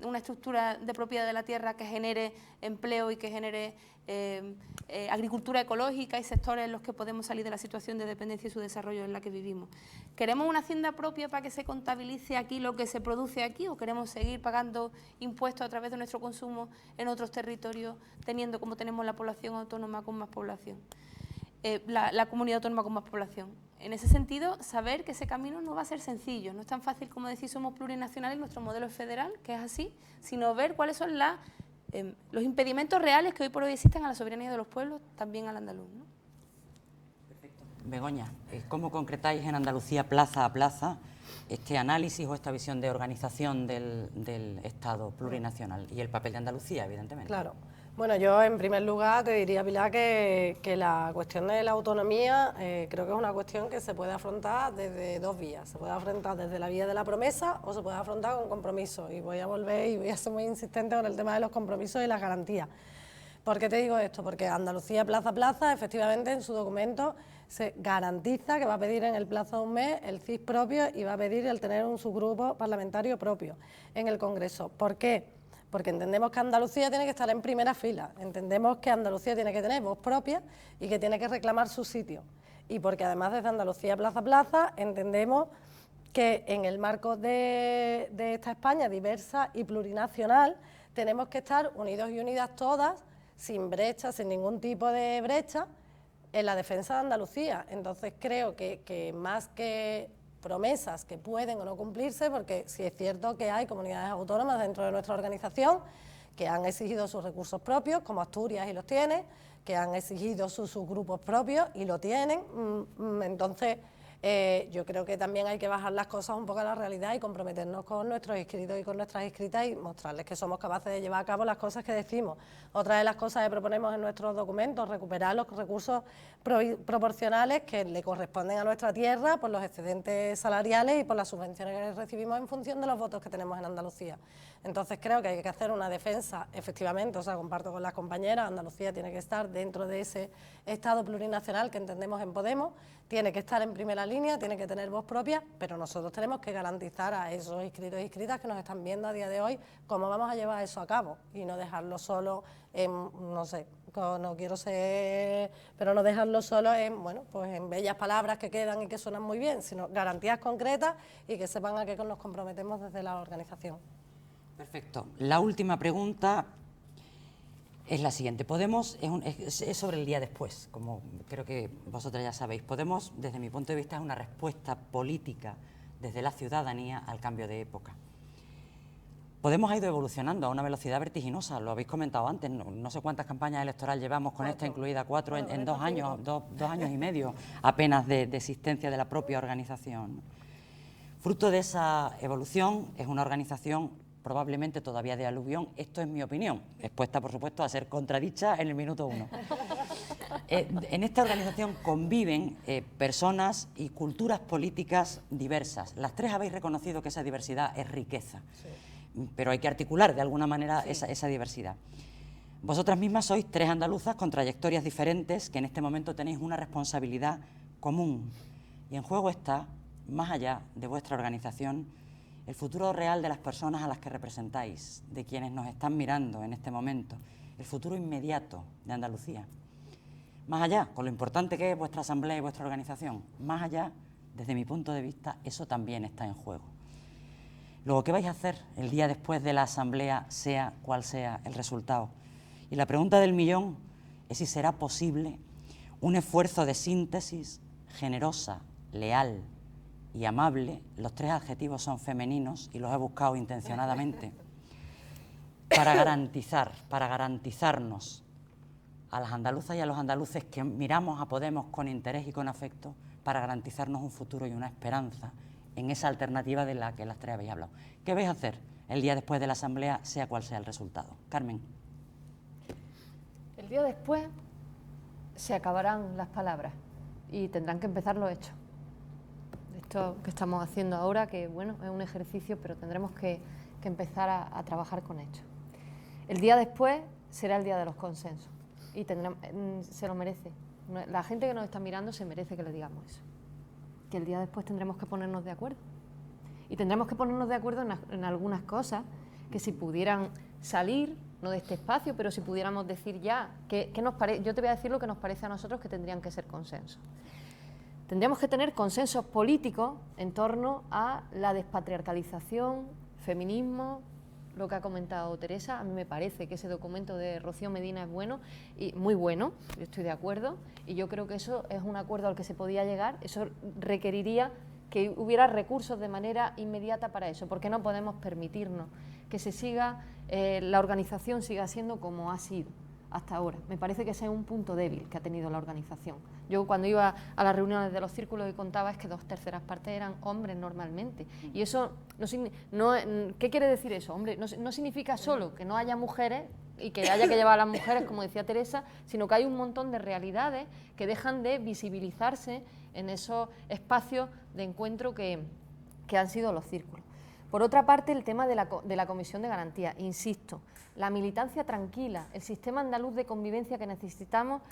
una estructura de propiedad de la tierra que genere empleo y que genere agricultura ecológica y sectores en los que podemos salir de la situación de dependencia y su desarrollo en la que vivimos. ¿Queremos una hacienda propia para que se contabilice aquí lo que se produce aquí o queremos seguir pagando impuestos a través de nuestro consumo en otros territorios, teniendo como tenemos la población autónoma con más población, la comunidad autónoma con más población? En ese sentido, saber que ese camino no va a ser sencillo, no es tan fácil como decir somos plurinacionales, nuestro modelo es federal, que es así, sino ver cuáles son los impedimentos reales que hoy por hoy existen a la soberanía de los pueblos, también al andaluz, ¿no? Perfecto. Begoña, ¿cómo concretáis en Andalucía, plaza a plaza, este análisis o esta visión de organización del Estado plurinacional y el papel de Andalucía, evidentemente? Claro. Bueno, yo en primer lugar te diría, Pilar, que la cuestión de la autonomía creo que es una cuestión que se puede afrontar desde dos vías. Se puede afrontar desde la vía de la promesa o se puede afrontar con compromiso. Y voy a volver y voy a ser muy insistente con el tema de los compromisos y las garantías. ¿Por qué te digo esto? Porque Andalucía plaza a plaza, efectivamente, en su documento se garantiza que va a pedir en el plazo de un mes el CIS propio y va a pedir el tener un subgrupo parlamentario propio en el Congreso. ¿Por qué? Porque entendemos que Andalucía tiene que estar en primera fila, entendemos que Andalucía tiene que tener voz propia y que tiene que reclamar su sitio. Y porque además desde Andalucía plaza a plaza entendemos que en el marco de esta España diversa y plurinacional tenemos que estar unidos y unidas todas, sin brecha, sin ningún tipo de brecha, en la defensa de Andalucía. Entonces creo que más que promesas que pueden o no cumplirse, porque sí es cierto que hay comunidades autónomas dentro de nuestra organización que han exigido sus recursos propios, como Asturias y los tiene, que han exigido sus subgrupos propios y lo tienen. Entonces, yo creo que también hay que bajar las cosas un poco a la realidad y comprometernos con nuestros inscritos y con nuestras inscritas y mostrarles que somos capaces de llevar a cabo las cosas que decimos. Otra de las cosas que proponemos en nuestros documentos, recuperar los recursos proporcionales que le corresponden a nuestra tierra por los excedentes salariales y por las subvenciones que recibimos en función de los votos que tenemos en Andalucía. Entonces creo que hay que hacer una defensa, efectivamente, o sea, comparto con las compañeras, Andalucía tiene que estar dentro de ese Estado plurinacional que entendemos en Podemos, tiene que estar en primera línea, tiene que tener voz propia, pero nosotros tenemos que garantizar a esos inscritos y inscritas que nos están viendo a día de hoy cómo vamos a llevar eso a cabo y no dejarlo solo en, no sé, no quiero ser, pero no dejarlo solo en, bueno, pues en bellas palabras que quedan y que suenan muy bien, sino garantías concretas y que sepan a qué nos comprometemos desde la organización. Perfecto. La última pregunta es la siguiente. Podemos, es sobre el día después, como creo que vosotras ya sabéis. Podemos, desde mi punto de vista, es una respuesta política desde la ciudadanía al cambio de época. Podemos ha ido evolucionando a una velocidad vertiginosa, lo habéis comentado antes, no sé cuántas campañas electorales llevamos con esta incluida, 4 en 2 años, dos años y medio apenas de existencia de la propia organización. Fruto de esa evolución es una organización probablemente todavía de aluvión, esto es mi opinión, expuesta por supuesto a ser contradicha en el minuto 1. En esta organización conviven personas y culturas políticas diversas. Las tres habéis reconocido que esa diversidad es riqueza, sí, pero hay que articular de alguna manera sí, esa diversidad. Vosotras mismas sois tres andaluzas con trayectorias diferentes que en este momento tenéis una responsabilidad común y en juego está, más allá de vuestra organización, el futuro real de las personas a las que representáis, de quienes nos están mirando en este momento, el futuro inmediato de Andalucía. Más allá, con lo importante que es vuestra asamblea y vuestra organización, más allá, desde mi punto de vista, eso también está en juego. Luego, ¿qué vais a hacer el día después de la asamblea, sea cual sea el resultado? Y la pregunta del millón es si será posible un esfuerzo de síntesis generosa, leal y amable, los tres adjetivos son femeninos y los he buscado intencionadamente, para garantizarnos a las andaluzas y a los andaluces que miramos a Podemos con interés y con afecto para garantizarnos un futuro y una esperanza en esa alternativa de la que las tres habéis hablado. ¿Qué vais a hacer el día después de la Asamblea, sea cual sea el resultado? Carmen. El día después se acabarán las palabras y tendrán que empezar los hechos. Esto que estamos haciendo ahora, que bueno, es un ejercicio, pero tendremos que empezar a trabajar con hechos. El día después será el día de los consensos y se lo merece. La gente que nos está mirando se merece que le digamos eso. Que el día después tendremos que ponernos de acuerdo. Y tendremos que ponernos de acuerdo en algunas cosas que si pudieran salir, no de este espacio, pero si pudiéramos decir ya, yo te voy a decir lo que nos parece a nosotros que tendrían que ser consensos. Tendríamos que tener consensos políticos en torno a la despatriarcalización, feminismo, lo que ha comentado Teresa. A mí me parece que ese documento de Rocío Medina es bueno, y muy bueno, yo estoy de acuerdo, y yo creo que eso es un acuerdo al que se podía llegar. Eso requeriría que hubiera recursos de manera inmediata para eso, porque no podemos permitirnos que la organización siga siendo como ha sido hasta ahora. Me parece que ese es un punto débil que ha tenido la organización. Yo cuando iba a las reuniones de los círculos y contaba es que 2/3 partes eran hombres normalmente. Y eso, ¿qué quiere decir eso? Hombre, no significa solo que no haya mujeres y que haya que llevar a las mujeres, como decía Teresa, sino que hay un montón de realidades que dejan de visibilizarse en esos espacios de encuentro que han sido los círculos. Por otra parte, el tema de la Comisión de Garantía, insisto, la militancia tranquila, el sistema andaluz de convivencia que necesitamos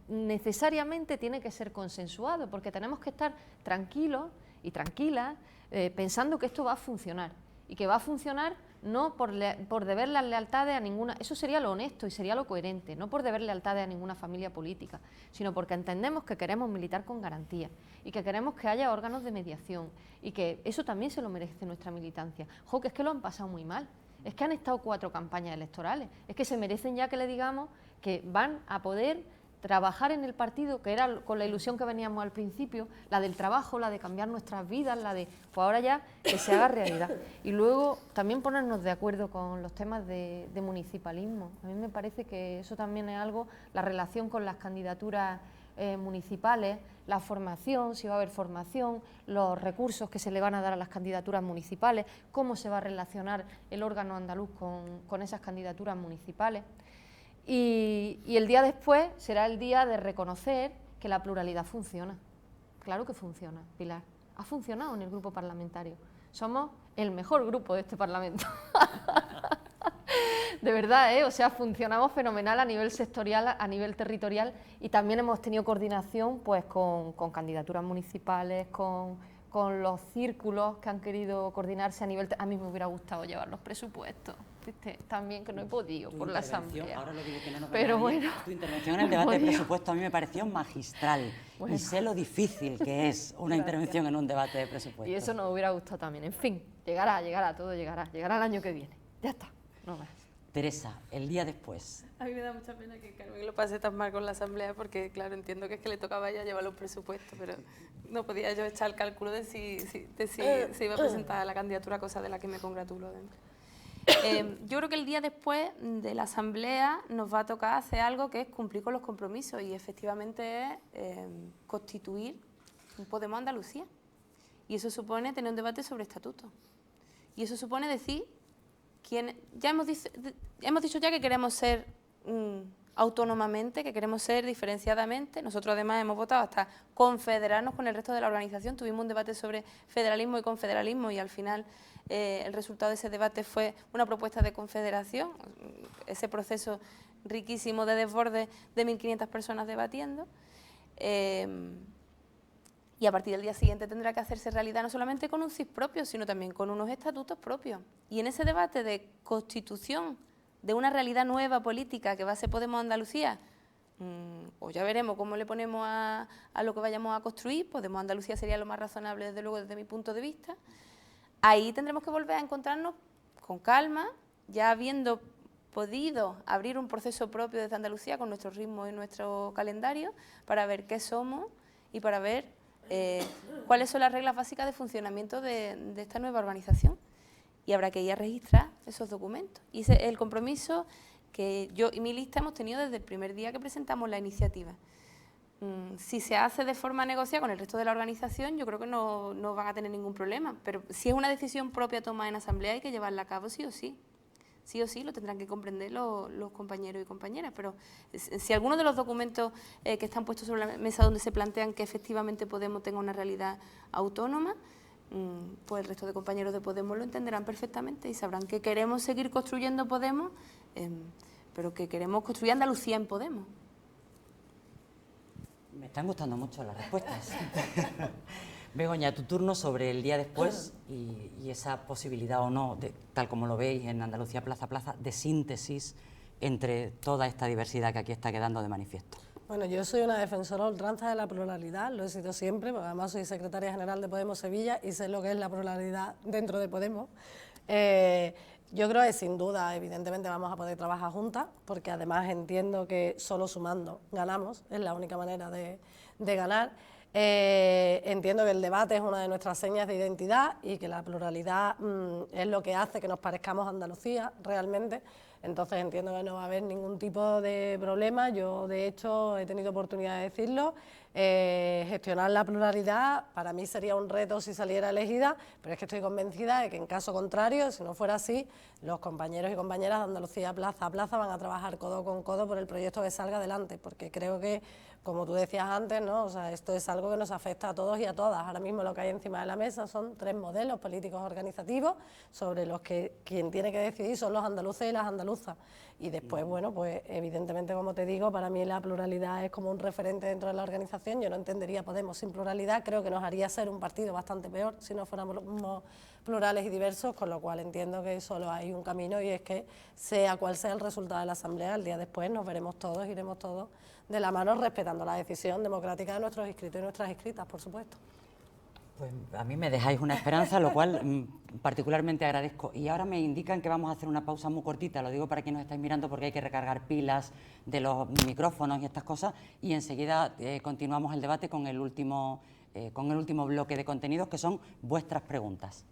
necesariamente tiene que ser consensuado, porque tenemos que estar tranquilos y tranquilas pensando que esto va a funcionar y que va a funcionar no por deber las lealtades a ninguna, eso sería lo honesto y sería lo coherente, no por deber lealtades a ninguna familia política, sino porque entendemos que queremos militar con garantía y que queremos que haya órganos de mediación y que eso también se lo merece nuestra militancia. Jo, que es que lo han pasado muy mal, es que han estado 4 campañas electorales, es que se merecen ya que le digamos que van a poder trabajar en el partido, que era con la ilusión que veníamos al principio, la del trabajo, la de cambiar nuestras vidas, la de, pues ahora ya que se haga realidad. Y luego también ponernos de acuerdo con los temas de municipalismo. A mí me parece que eso también es algo, la relación con las candidaturas municipales, la formación, si va a haber formación, los recursos que se le van a dar a las candidaturas municipales, cómo se va a relacionar el órgano andaluz con esas candidaturas municipales. Y el día después será el día de reconocer que la pluralidad funciona. Claro que funciona, Pilar. Ha funcionado en el grupo parlamentario. Somos el mejor grupo de este Parlamento. De verdad, o sea, funcionamos fenomenal a nivel sectorial, a nivel territorial, y también hemos tenido coordinación pues con candidaturas municipales, con los círculos que han querido coordinarse a nivel... A mí me hubiera gustado llevar los presupuestos, ¿viste? También que no he podido por la Asamblea. Ahora lo digo que no nos pero bien. Bueno, tu intervención en el debate de presupuesto a mí me pareció magistral. Bueno. Y sé lo difícil que es una intervención en un debate de presupuesto. Y eso nos hubiera gustado también. En fin, llegará, todo llegará el año que viene. Ya está, no más. Teresa, el día después. A mí me da mucha pena que Carmen lo pase tan mal con la Asamblea, porque claro, entiendo que es que le tocaba a ella llevar los presupuestos, pero no podía yo echar el cálculo de si se iba a presentar la candidatura, cosa de la que me congratulo. Yo creo que el día después de la Asamblea nos va a tocar hacer algo que es cumplir con los compromisos, y efectivamente es constituir un Podemos Andalucía. Y eso supone tener un debate sobre estatutos. Y eso supone decir ya hemos dicho ya que queremos ser autónomamente, que queremos ser diferenciadamente. Nosotros además hemos votado hasta confederarnos con el resto de la organización. Tuvimos un debate sobre federalismo y confederalismo, y al final el resultado de ese debate fue una propuesta de confederación, ese proceso riquísimo de desborde de 1.500 personas debatiendo. Y a partir del día siguiente tendrá que hacerse realidad no solamente con un CIS propio, sino también con unos estatutos propios. Y en ese debate de constitución de una realidad nueva política que va a ser Podemos Andalucía, o ya veremos cómo le ponemos a lo que vayamos a construir. Podemos Andalucía sería lo más razonable, desde luego, desde mi punto de vista. Ahí tendremos que volver a encontrarnos con calma, ya habiendo podido abrir un proceso propio desde Andalucía con nuestro ritmo y nuestro calendario, para ver qué somos y para ver cuáles son las reglas básicas de funcionamiento de esta nueva organización. Y habrá que ir a registrar esos documentos. Y el compromiso que yo y mi lista hemos tenido desde el primer día que presentamos la iniciativa. Si se hace de forma negociada con el resto de la organización, yo creo que no van a tener ningún problema, pero si es una decisión propia tomada en asamblea hay que llevarla a cabo sí o sí. Sí o sí lo tendrán que comprender los compañeros y compañeras, pero si alguno de los documentos que están puestos sobre la mesa donde se plantean que efectivamente Podemos tenga una realidad autónoma, pues el resto de compañeros de Podemos lo entenderán perfectamente y sabrán que queremos seguir construyendo Podemos, pero que queremos construir Andalucía en Podemos. Me están gustando mucho las respuestas. Begoña, tu turno sobre el día después y esa posibilidad o no, tal como lo veis en Andalucía Plaza a Plaza, de síntesis entre toda esta diversidad que aquí está quedando de manifiesto. Bueno, yo soy una defensora a ultranza de la pluralidad, lo he sido siempre, porque además soy secretaria general de Podemos Sevilla y sé lo que es la pluralidad dentro de Podemos. Yo creo que sin duda, evidentemente, vamos a poder trabajar juntas, porque además entiendo que solo sumando ganamos, es la única manera de ganar. Entiendo que el debate es una de nuestras señas de identidad y que la pluralidad es lo que hace que nos parezcamos a Andalucía realmente. Entonces entiendo que no va a haber ningún tipo de problema. Yo, de hecho, he tenido oportunidad de decirlo. Gestionar la pluralidad para mí sería un reto si saliera elegida, pero es que estoy convencida de que en caso contrario, si no fuera así, los compañeros y compañeras de Andalucía Plaza a Plaza van a trabajar codo con codo por el proyecto que salga adelante, porque creo que, como tú decías antes, ¿no? O sea, esto es algo que nos afecta a todos y a todas. Ahora mismo lo que hay encima de la mesa son 3 modelos políticos organizativos sobre los que quien tiene que decidir son los andaluces y las andaluzas. Y después, bueno, pues evidentemente, como te digo, para mí la pluralidad es como un referente dentro de la organización. Yo no entendería Podemos sin pluralidad, creo que nos haría ser un partido bastante peor si no fuéramos plurales y diversos, con lo cual entiendo que solo hay un camino y es que sea cual sea el resultado de la asamblea, el día después nos veremos todos, iremos todos de la mano respetando la decisión democrática de nuestros inscritos y nuestras inscritas, por supuesto. Pues a mí me dejáis una esperanza, lo cual particularmente agradezco. Y ahora me indican que vamos a hacer una pausa muy cortita, lo digo para quienes nos estáis mirando porque hay que recargar pilas de los micrófonos y estas cosas, y enseguida continuamos el debate con el último bloque de contenidos, que son vuestras preguntas.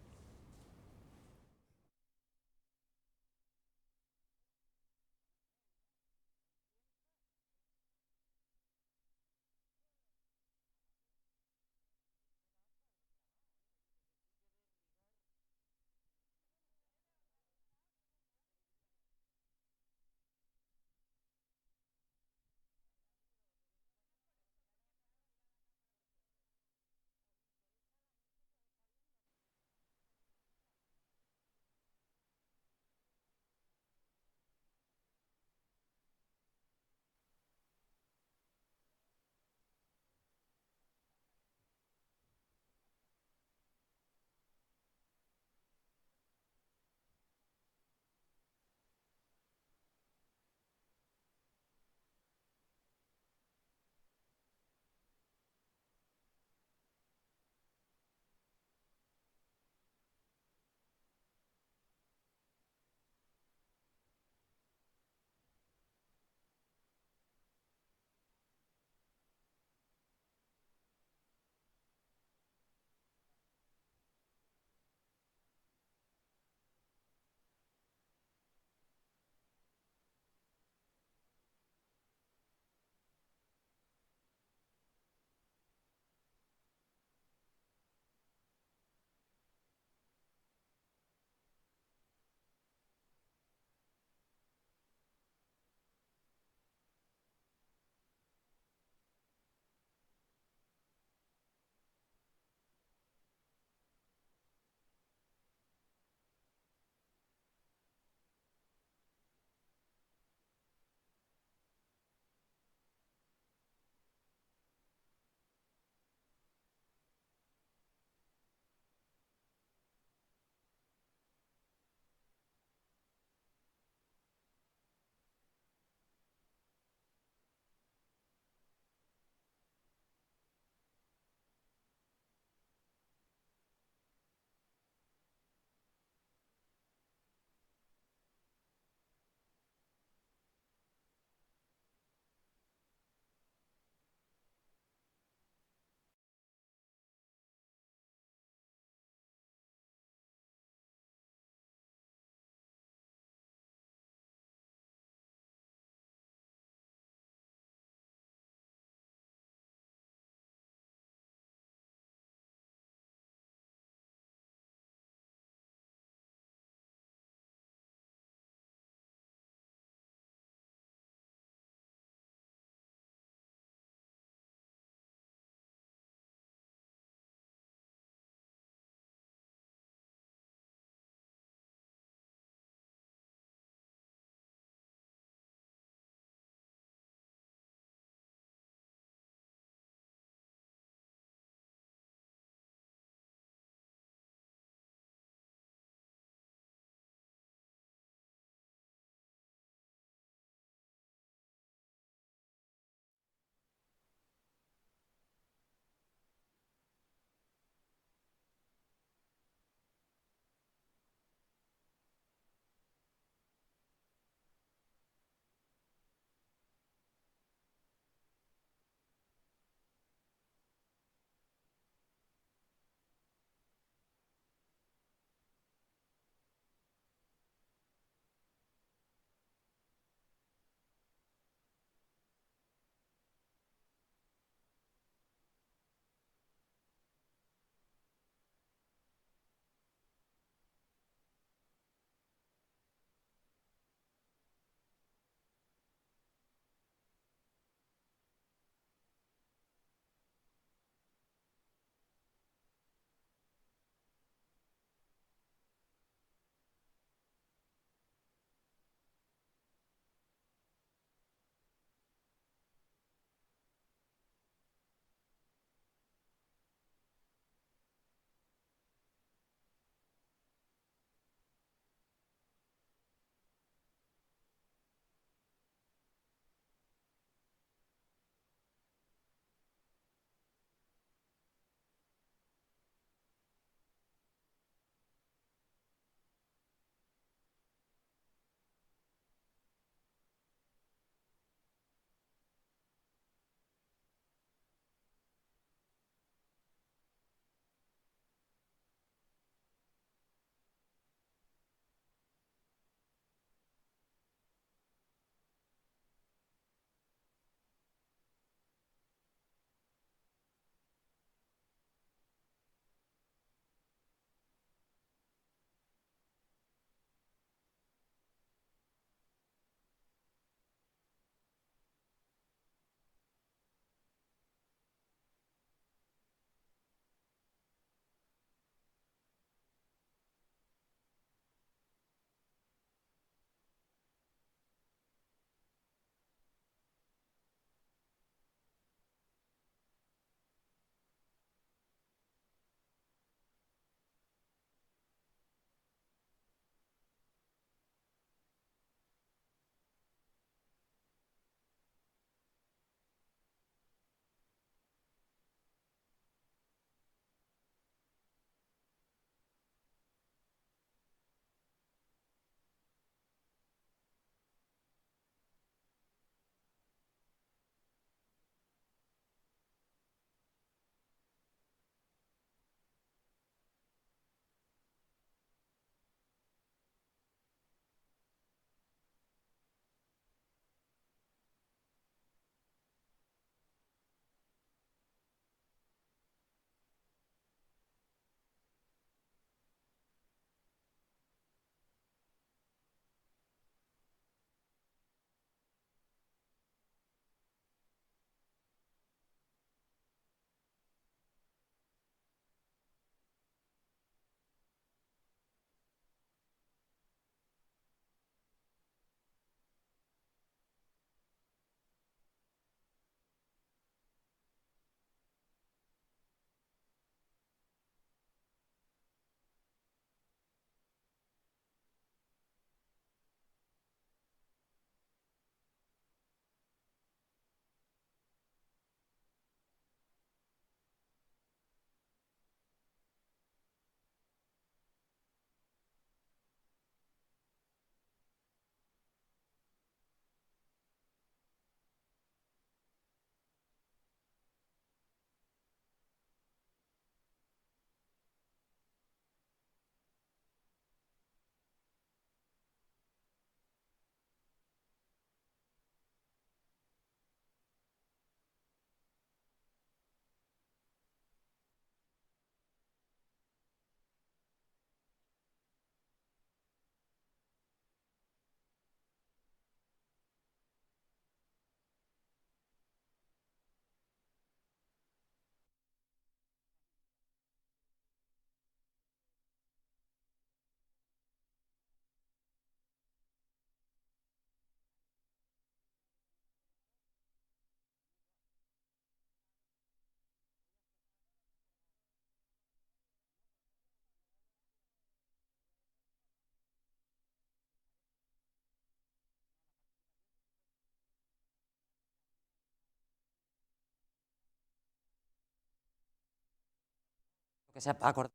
que se ha acordado.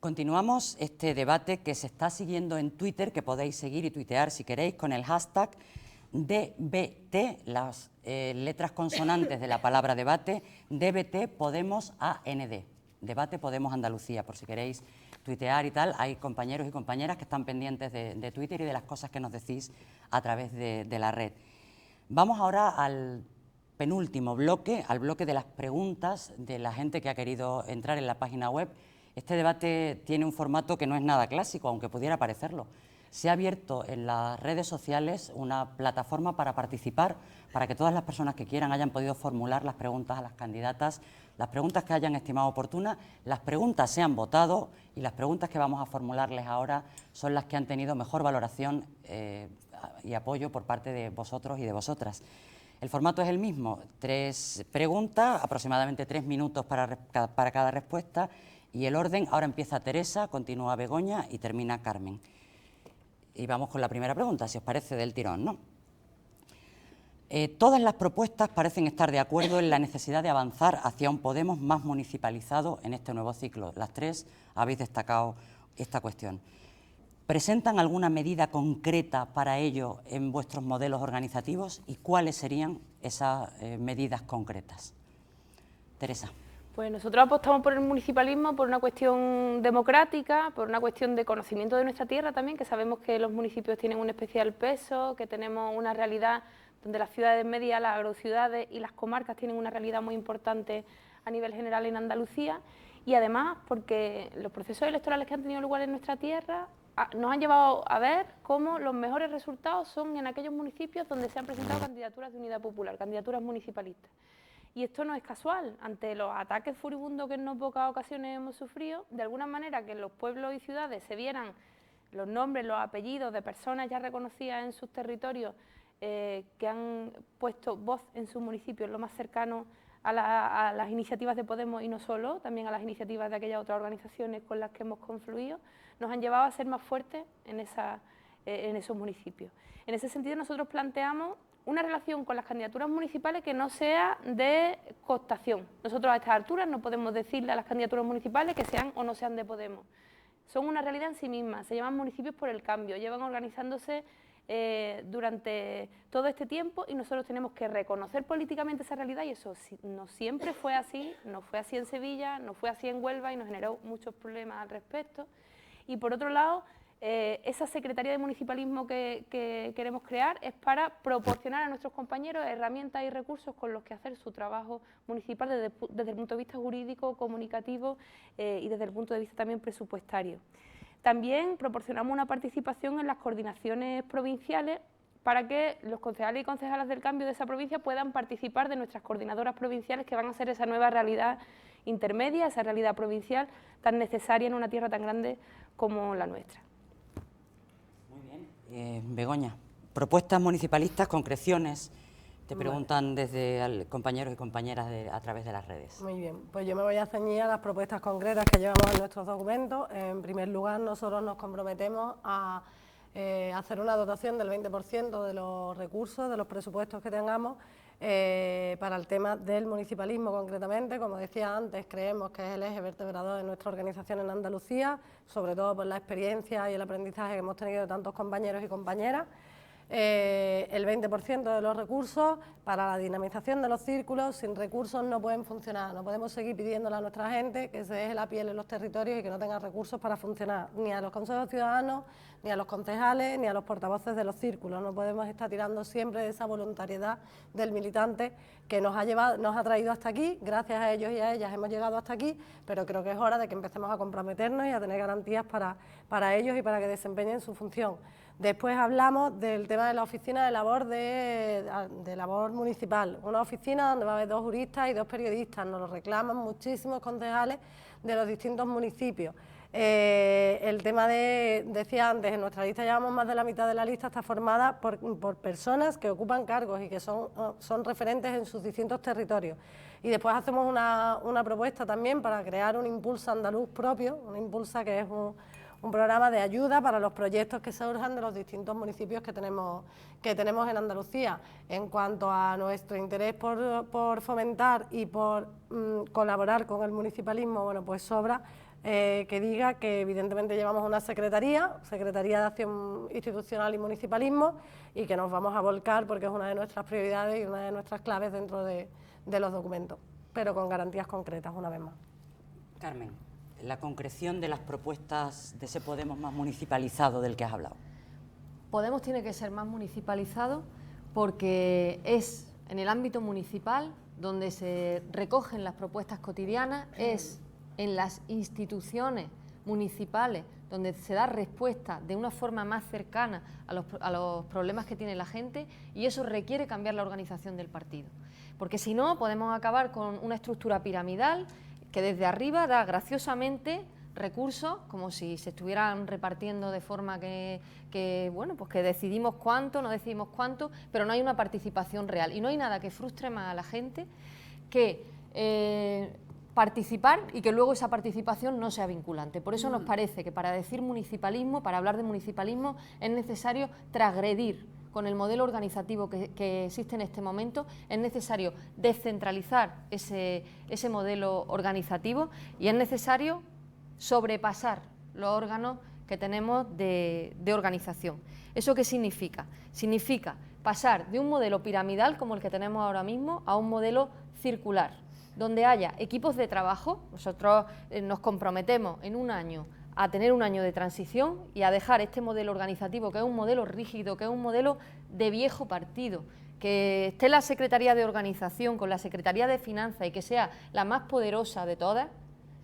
Continuamos este debate que se está siguiendo en Twitter, que podéis seguir y tuitear si queréis, con el hashtag DBT, las letras consonantes de la palabra debate, DBT Podemos AND, Debate Podemos Andalucía, por si queréis tuitear y tal. Hay compañeros y compañeras que están pendientes de Twitter y de las cosas que nos decís a través de la red. Vamos ahora al penúltimo bloque, al bloque de las preguntas de la gente que ha querido entrar en la página web. Este debate tiene un formato que no es nada clásico, aunque pudiera parecerlo. Se ha abierto en las redes sociales una plataforma para participar, para que todas las personas que quieran hayan podido formular las preguntas a las candidatas, las preguntas que hayan estimado oportunas, las preguntas se han votado y las preguntas que vamos a formularles ahora son las que han tenido mejor valoración y apoyo por parte de vosotros y de vosotras. El formato es el mismo, 3 preguntas, aproximadamente 3 minutos para cada respuesta. Y el orden, ahora empieza Teresa, continúa Begoña y termina Carmen. Y vamos con la primera pregunta, si os parece del tirón, ¿no? Todas las propuestas parecen estar de acuerdo en la necesidad de avanzar hacia un Podemos más municipalizado en este nuevo ciclo. Las 3 habéis destacado esta cuestión. ¿Presentan alguna medida concreta para ello en vuestros modelos organizativos y cuáles serían esas medidas concretas? Teresa. Pues nosotros apostamos por el municipalismo por una cuestión democrática, por una cuestión de conocimiento de nuestra tierra también, que sabemos que los municipios tienen un especial peso, que tenemos una realidad donde las ciudades medias, las agrociudades y las comarcas tienen una realidad muy importante a nivel general en Andalucía, y además porque los procesos electorales que han tenido lugar en nuestra tierra nos han llevado a ver cómo los mejores resultados son en aquellos municipios donde se han presentado candidaturas de unidad popular, candidaturas municipalistas. Y esto no es casual, ante los ataques furibundos que en no pocas ocasiones hemos sufrido, de alguna manera que en los pueblos y ciudades se vieran los nombres, los apellidos de personas ya reconocidas en sus territorios que han puesto voz en sus municipios, lo más cercano a las iniciativas de Podemos y no solo, también a las iniciativas de aquellas otras organizaciones con las que hemos confluido, nos han llevado a ser más fuertes en esos municipios. En ese sentido nosotros planteamos una relación con las candidaturas municipales que no sea de cooptación. Nosotros a estas alturas no podemos decirle a las candidaturas municipales que sean o no sean de Podemos. Son una realidad en sí mismas, se llaman municipios por el cambio, llevan organizándose durante todo este tiempo y nosotros tenemos que reconocer políticamente esa realidad y eso no siempre fue así, no fue así en Sevilla, no fue así en Huelva y nos generó muchos problemas al respecto. Y por otro lado, esa Secretaría de Municipalismo que queremos crear es para proporcionar a nuestros compañeros herramientas y recursos con los que hacer su trabajo municipal desde el punto de vista jurídico, comunicativo y desde el punto de vista también presupuestario. También proporcionamos una participación en las coordinaciones provinciales para que los concejales y concejalas del cambio de esa provincia puedan participar de nuestras coordinadoras provinciales que van a ser esa nueva realidad intermedia, esa realidad provincial tan necesaria en una tierra tan grande como la nuestra. Muy bien. Begoña, propuestas municipalistas, concreciones, te preguntan desde compañeros y compañeras a través de las redes. Muy bien, pues yo me voy a ceñir a las propuestas concretas que llevamos en nuestros documentos. En primer lugar, nosotros nos comprometemos a hacer una dotación del 20% de los recursos, de los presupuestos que tengamos para el tema del municipalismo concretamente. Como decía antes, creemos que es el eje vertebrador de nuestra organización en Andalucía, sobre todo por la experiencia y el aprendizaje que hemos tenido de tantos compañeros y compañeras. el 20% de los recursos para la dinamización de los círculos. Sin recursos no pueden funcionar, no podemos seguir pidiéndole a nuestra gente que se deje la piel en los territorios y que no tenga recursos para funcionar, ni a los consejos ciudadanos, ni a los concejales, ni a los portavoces de los círculos. No podemos estar tirando siempre de esa voluntariedad del militante que nos ha traído hasta aquí. Gracias a ellos y a ellas hemos llegado hasta aquí, pero creo que es hora de que empecemos a comprometernos y a tener garantías para ellos y para que desempeñen su función. Después hablamos del tema de la oficina de labor municipal, una oficina donde va a haber 2 juristas y 2 periodistas, nos lo reclaman muchísimos concejales de los distintos municipios. El tema decía antes, en nuestra lista llevamos más de la mitad de la lista, está formada por personas que ocupan cargos y que son referentes en sus distintos territorios. Y después hacemos una propuesta también para crear un Impulsa andaluz propio, un Impulsa que es un programa de ayuda para los proyectos que surjan de los distintos municipios que tenemos en Andalucía. En cuanto a nuestro interés por fomentar y por colaborar con el municipalismo, bueno, pues sobra que diga que evidentemente llevamos una Secretaría de Acción Institucional y Municipalismo, y que nos vamos a volcar porque es una de nuestras prioridades y una de nuestras claves dentro de los documentos, pero con garantías concretas, una vez más. Carmen, la concreción de las propuestas de ese Podemos más municipalizado del que has hablado. Podemos tiene que ser más municipalizado porque es en el ámbito municipal donde se recogen las propuestas cotidianas, es en las instituciones municipales donde se da respuesta de una forma más cercana a los problemas que tiene la gente, y eso requiere cambiar la organización del partido. Porque si no, podemos acabar con una estructura piramidal que desde arriba da graciosamente recursos, como si se estuvieran repartiendo de forma bueno, pues que decidimos cuánto, no decidimos cuánto, pero no hay una participación real. Y no hay nada que frustre más a la gente que participar y que luego esa participación no sea vinculante. Por eso nos parece que para decir municipalismo, para hablar de municipalismo, es necesario transgredir con el modelo organizativo que existe en este momento, es necesario descentralizar ese modelo organizativo y es necesario sobrepasar los órganos que tenemos de organización. ¿Eso qué significa? Significa pasar de un modelo piramidal como el que tenemos ahora mismo a un modelo circular, donde haya equipos de trabajo. Nosotros nos comprometemos en un año a tener un año de transición y a dejar este modelo organizativo, que es un modelo rígido, que es un modelo de viejo partido, que esté la Secretaría de Organización con la Secretaría de Finanzas y que sea la más poderosa de todas.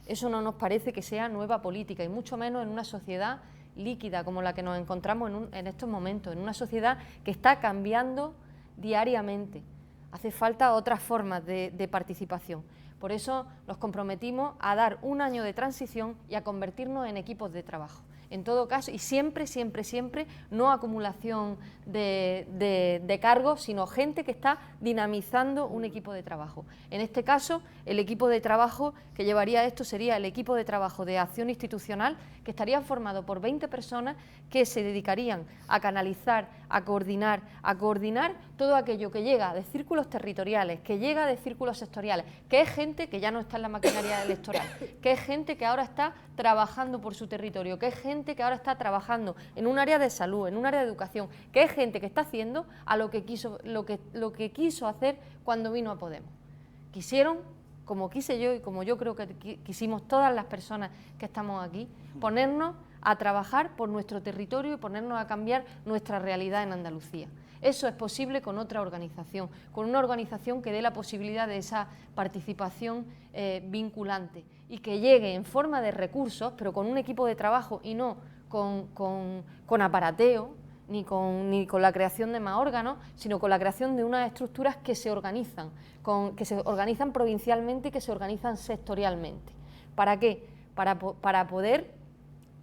Eso no nos parece que sea nueva política, y mucho menos en una sociedad líquida como la que nos encontramos en estos momentos, en una sociedad que está cambiando diariamente. Hace falta otras formas de participación. Por eso nos comprometimos a dar un año de transición y a convertirnos en equipos de trabajo. En todo caso, y siempre, siempre, siempre, no acumulación de cargos, sino gente que está dinamizando un equipo de trabajo. En este caso, el equipo de trabajo que llevaría esto sería el equipo de trabajo de acción institucional, que estaría formado por 20 personas que se dedicarían a canalizar, a coordinar todo aquello que llega de círculos territoriales, que llega de círculos sectoriales, que es gente que ya no está en la maquinaria electoral, que es gente que ahora está trabajando por su territorio, que es gente que ahora está trabajando en un área de salud, en un área de educación, que es gente que está haciendo a lo que quiso hacer cuando vino a Podemos. Quisieron, como quise yo y como yo creo que quisimos todas las personas que estamos aquí, ponernos a trabajar por nuestro territorio y ponernos a cambiar nuestra realidad en Andalucía. Eso es posible con otra organización, con una organización que dé la posibilidad de esa participación vinculante y que llegue en forma de recursos, pero con un equipo de trabajo y no con aparateo, ni con la creación de más órganos, sino con la creación de unas estructuras que se organizan provincialmente y que se organizan sectorialmente. ¿Para qué? Para poder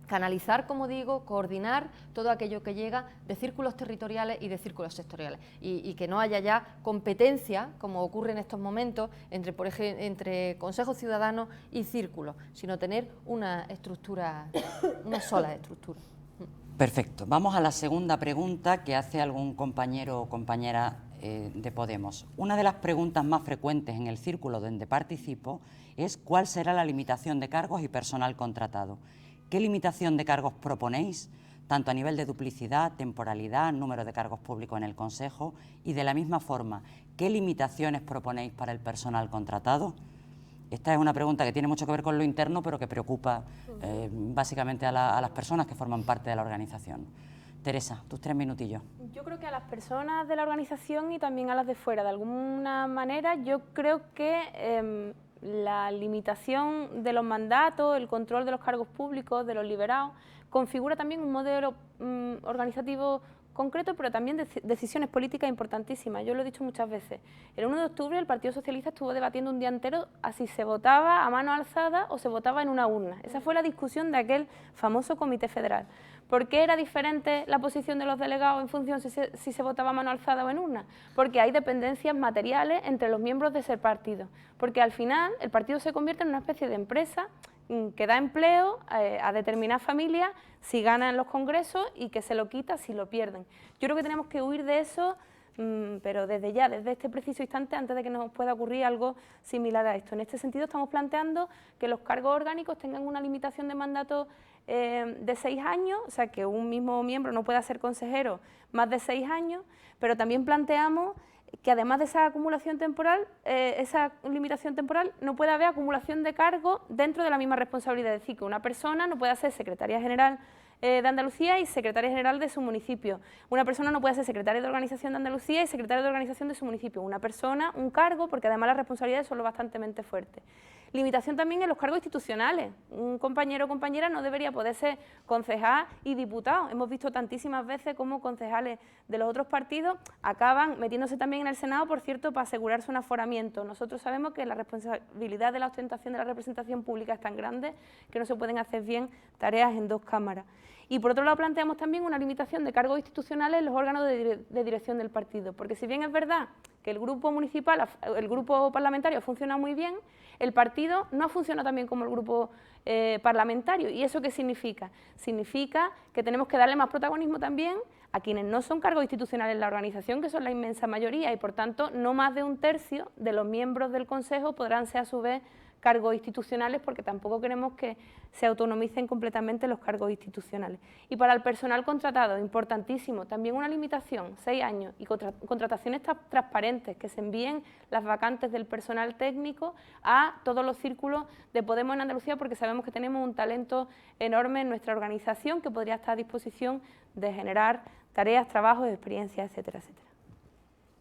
canalizar, como digo, coordinar todo aquello que llega de círculos territoriales y de círculos sectoriales, y que no haya ya competencia, como ocurre en estos momentos, entre consejos ciudadanos y círculos, sino tener una sola estructura. Perfecto. Vamos a la segunda pregunta que hace algún compañero o compañera de Podemos. Una de las preguntas más frecuentes en el círculo donde participo es ¿cuál será la limitación de cargos y personal contratado? ¿Qué limitación de cargos proponéis? tanto a nivel de duplicidad, temporalidad, número de cargos públicos en el Consejo y, de la misma forma, ¿qué limitaciones proponéis para el personal contratado? Esta es una pregunta que tiene mucho que ver con lo interno, pero que preocupa básicamente a las personas que forman parte de la organización. Teresa, tus 3 minutillos. Yo creo que a las personas de la organización y también a las de fuera, de alguna manera, yo creo que la limitación de los mandatos, el control de los cargos públicos, de los liberados, configura también un modelo organizativo concreto, pero también decisiones políticas importantísimas. Yo lo he dicho muchas veces. El 1 de octubre el Partido Socialista estuvo debatiendo un día entero a si se votaba a mano alzada o se votaba en una urna. Esa fue la discusión de aquel famoso Comité Federal. ¿Por qué era diferente la posición de los delegados en función si se votaba a mano alzada o en urna? Porque hay dependencias materiales entre los miembros de ese partido. Porque al final el partido se convierte en una especie de empresa que da empleo a determinadas familias si ganan los congresos y que se lo quita si lo pierden. Yo creo que tenemos que huir de eso, pero desde ya, desde este preciso instante, antes de que nos pueda ocurrir algo similar a esto. En este sentido estamos planteando que los cargos orgánicos tengan una limitación de mandato de 6 años, o sea, que un mismo miembro no pueda ser consejero más de 6 años, pero también planteamos que además de esa acumulación temporal, esa limitación temporal, no puede haber acumulación de cargos dentro de la misma responsabilidad. Es decir, que una persona no puede ser secretaria general de Andalucía y secretaria general de su municipio. Una persona no puede ser secretaria de organización de Andalucía y secretaria de organización de su municipio. Una persona, un cargo, porque además las responsabilidades son lo bastante fuertes. Limitación también en los cargos institucionales. Un compañero o compañera no debería poder ser concejal y diputado. Hemos visto tantísimas veces cómo concejales de los otros partidos acaban metiéndose también en el Senado, por cierto, para asegurarse un aforamiento. Nosotros sabemos que la responsabilidad de la ostentación de la representación pública es tan grande que no se pueden hacer bien tareas en 2 cámaras. Y por otro lado planteamos también una limitación de cargos institucionales en los órganos de dirección del partido, porque si bien es verdad que el grupo municipal, el grupo parlamentario funciona muy bien, el partido no funciona tan bien como el grupo parlamentario. ¿Y eso qué significa? Significa que tenemos que darle más protagonismo también a quienes no son cargos institucionales en la organización, que son la inmensa mayoría, y por tanto no más de 1/3 de los miembros del Consejo podrán ser a su vez cargos institucionales, porque tampoco queremos que se autonomicen completamente los cargos institucionales. Y para el personal contratado, importantísimo, también una limitación, 6 años, y contrataciones transparentes, que se envíen las vacantes del personal técnico a todos los círculos de Podemos en Andalucía, porque sabemos que tenemos un talento enorme en nuestra organización que podría estar a disposición de generar tareas, trabajos, experiencias, etcétera, etcétera.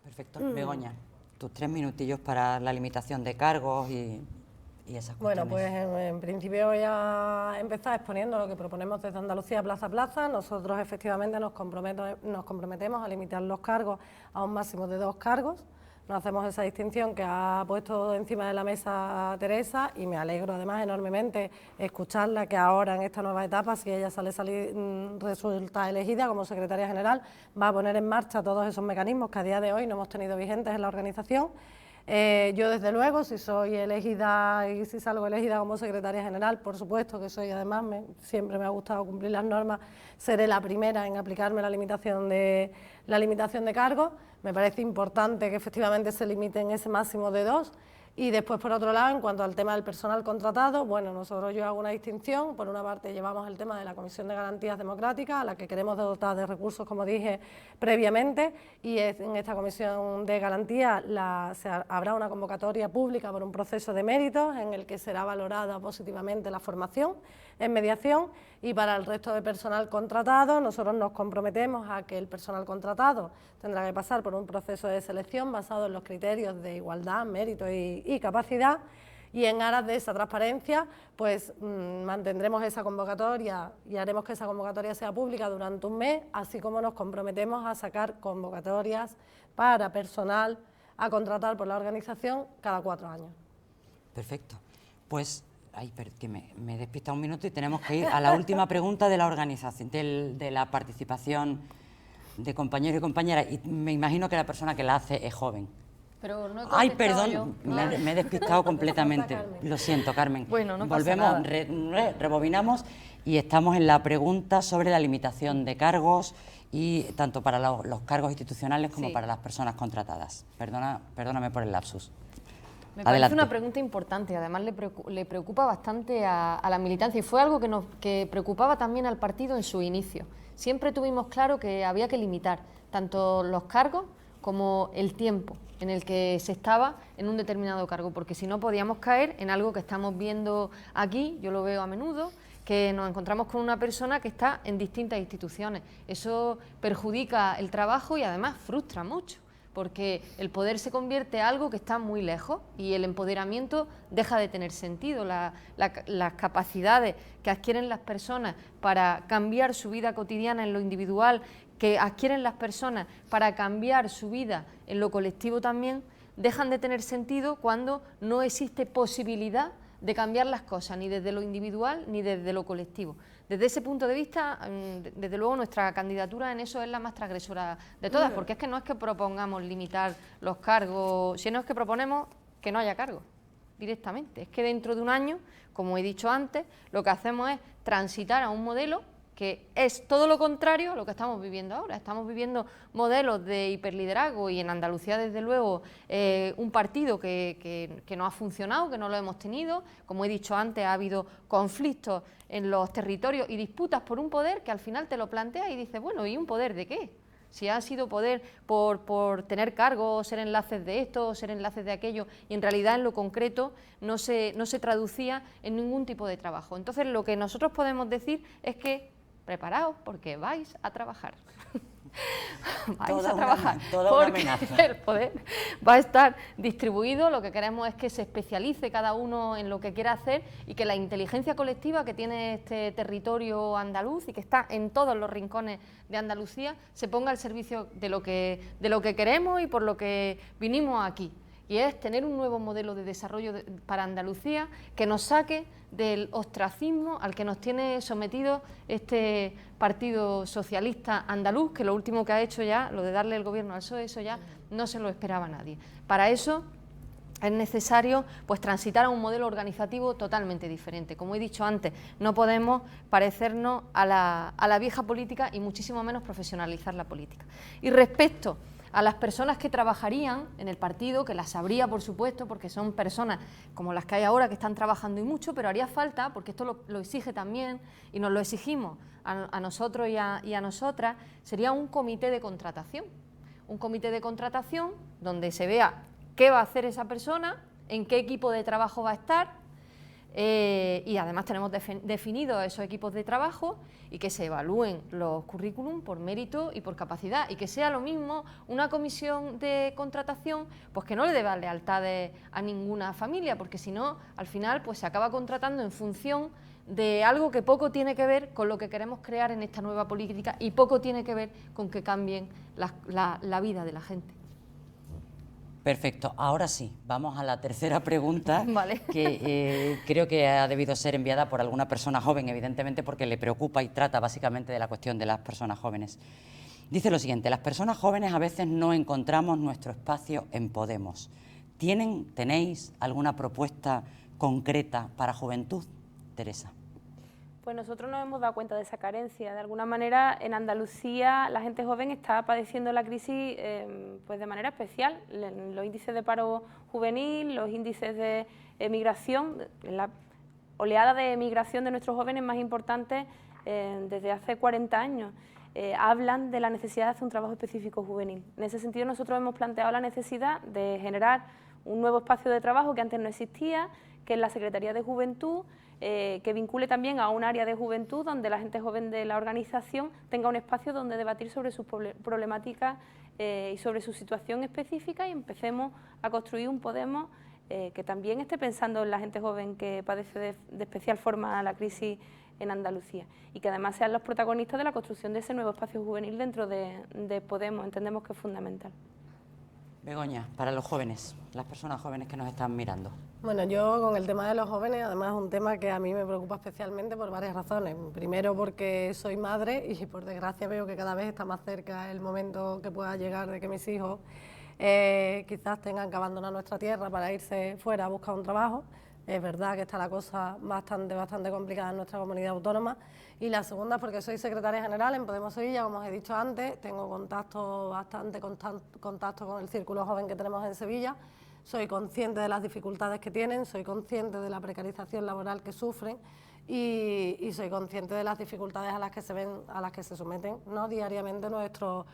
Perfecto. Begoña, tus 3 minutillos para la limitación de cargos y esas cuestiones. Bueno, pues en principio voy a empezar exponiendo lo que proponemos desde Andalucía Plaza a Plaza. Nosotros efectivamente nos comprometemos a limitar los cargos a un máximo de 2 cargos. No hacemos esa distinción que ha puesto encima de la mesa Teresa, y me alegro además enormemente escucharla, que ahora en esta nueva etapa, si ella resulta elegida como secretaria general, va a poner en marcha todos esos mecanismos que a día de hoy no hemos tenido vigentes en la organización. Yo desde luego, si soy elegida y si salgo elegida como secretaria general, por supuesto que soy, además siempre me ha gustado cumplir las normas, seré la primera en aplicarme la limitación de cargos. Me parece importante que efectivamente se limiten ese máximo de 2. Y después, por otro lado, en cuanto al tema del personal contratado, bueno, yo hago una distinción. Por una parte llevamos el tema de la Comisión de Garantías Democráticas, a la que queremos dotar de recursos, como dije previamente, y en esta Comisión de Garantías habrá una convocatoria pública por un proceso de méritos en el que será valorada positivamente la formación en mediación. Y para el resto de personal contratado, nosotros nos comprometemos a que el personal contratado tendrá que pasar por un proceso de selección basado en los criterios de igualdad, mérito y capacidad, y en aras de esa transparencia, pues mantendremos esa convocatoria y haremos que esa convocatoria sea pública durante un mes, así como nos comprometemos a sacar convocatorias para personal a contratar por la organización cada 4 años. Perfecto. Pues que me despista un minuto y tenemos que ir a la última pregunta de la organización, de la participación de compañeros y compañeras, y me imagino que la persona que la hace es joven. Pero no he Ay, contestado perdón, yo. me he despistado completamente. Lo siento, Carmen. Bueno, no pasa Volvemos, nada. rebobinamos y estamos en la pregunta sobre la limitación de cargos, y tanto para los cargos institucionales como Sí. para las personas contratadas. Perdóname por el lapsus. Me parece una pregunta importante, además le preocupa bastante a la militancia y fue algo que preocupaba también al partido en su inicio. Siempre tuvimos claro que había que limitar tanto los cargos como el tiempo en el que se estaba en un determinado cargo, porque si no podíamos caer en algo que estamos viendo aquí, yo lo veo a menudo, que nos encontramos con una persona que está en distintas instituciones. Eso perjudica el trabajo y además frustra mucho, porque el poder se convierte en algo que está muy lejos y el empoderamiento deja de tener sentido. Las capacidades que adquieren las personas para cambiar su vida cotidiana en lo individual, que adquieren las personas para cambiar su vida en lo colectivo también, dejan de tener sentido cuando no existe posibilidad de cambiar las cosas, ni desde lo individual ni desde lo colectivo. Desde ese punto de vista, desde luego nuestra candidatura en eso es la más transgresora de todas, porque es que no es que propongamos limitar los cargos, sino es que proponemos que no haya cargos directamente. Es que dentro de un año, como he dicho antes, lo que hacemos es transitar a un modelo que es todo lo contrario a lo que estamos viviendo ahora. Estamos viviendo modelos de hiperliderazgo y en Andalucía, desde luego, un partido que no ha funcionado, que no lo hemos tenido. Como he dicho antes, ha habido conflictos en los territorios y disputas por un poder que al final te lo planteas y dices, bueno, ¿y un poder de qué? Si ha sido poder por tener cargos, ser enlaces de esto, ser enlaces de aquello, y en realidad en lo concreto no se traducía en ningún tipo de trabajo. Entonces lo que nosotros podemos decir es que preparaos porque vais a trabajar. Vais a trabajar porque el poder va a estar distribuido. Lo que queremos es que se especialice cada uno en lo que quiera hacer y que la inteligencia colectiva que tiene este territorio andaluz y que está en todos los rincones de Andalucía se ponga al servicio de lo que queremos y por lo que vinimos aquí. Y es tener un nuevo modelo de desarrollo para Andalucía que nos saque del ostracismo al que nos tiene sometidos este Partido Socialista Andaluz, que lo último que ha hecho ya, lo de darle el gobierno al PSOE, eso ya no se lo esperaba nadie. Para eso es necesario pues transitar a un modelo organizativo totalmente diferente. Como he dicho antes, no podemos parecernos a la vieja política y muchísimo menos profesionalizar la política. Y respecto a las personas que trabajarían en el partido, que las habría, por supuesto, porque son personas como las que hay ahora que están trabajando y mucho, pero haría falta, porque esto lo exige también y nos lo exigimos a nosotros y a nosotras, sería un comité de contratación. Un comité de contratación donde se vea qué va a hacer esa persona, en qué equipo de trabajo va a estar, y además tenemos definidos esos equipos de trabajo y que se evalúen los currículum por mérito y por capacidad y que sea lo mismo una comisión de contratación pues que no le deba lealtades a ninguna familia, porque si no al final pues se acaba contratando en función de algo que poco tiene que ver con lo que queremos crear en esta nueva política y poco tiene que ver con que cambien la vida de la gente. Perfecto, ahora sí, vamos a la tercera pregunta, vale. que creo que ha debido ser enviada por alguna persona joven, evidentemente, porque le preocupa y trata básicamente de la cuestión de las personas jóvenes. Dice lo siguiente: las personas jóvenes a veces no encontramos nuestro espacio en Podemos. ¿Tenéis alguna propuesta concreta para juventud, Teresa? Pues nosotros nos hemos dado cuenta de esa carencia. De alguna manera, en Andalucía la gente joven está padeciendo la crisis pues de manera especial. Los índices de paro juvenil, los índices de emigración, la oleada de emigración de nuestros jóvenes más importantes desde hace 40 años, hablan de la necesidad de hacer un trabajo específico juvenil. En ese sentido, nosotros hemos planteado la necesidad de generar un nuevo espacio de trabajo que antes no existía, que es la Secretaría de Juventud, que vincule también a un área de juventud donde la gente joven de la organización tenga un espacio donde debatir sobre sus problemáticas y sobre su situación específica, y empecemos a construir un Podemos que también esté pensando en la gente joven que padece de especial forma la crisis en Andalucía y que además sean los protagonistas de la construcción de ese nuevo espacio juvenil dentro de Podemos. Entendemos que es fundamental. Begoña, para los jóvenes, las personas jóvenes que nos están mirando. Bueno, yo con el tema de los jóvenes, además es un tema que a mí me preocupa especialmente por varias razones. Primero porque soy madre y por desgracia veo que cada vez está más cerca el momento que pueda llegar de que mis hijos quizás tengan que abandonar nuestra tierra para irse fuera a buscar un trabajo. Es verdad que está la cosa bastante complicada en nuestra comunidad autónoma. Y la segunda es porque soy secretaria general en Podemos Sevilla, como os he dicho antes, tengo contacto con el círculo joven que tenemos en Sevilla. soy consciente de las dificultades que tienen, soy consciente de la precarización laboral que sufren y soy consciente de las dificultades a las que se someten, ¿no?, diariamente nuestros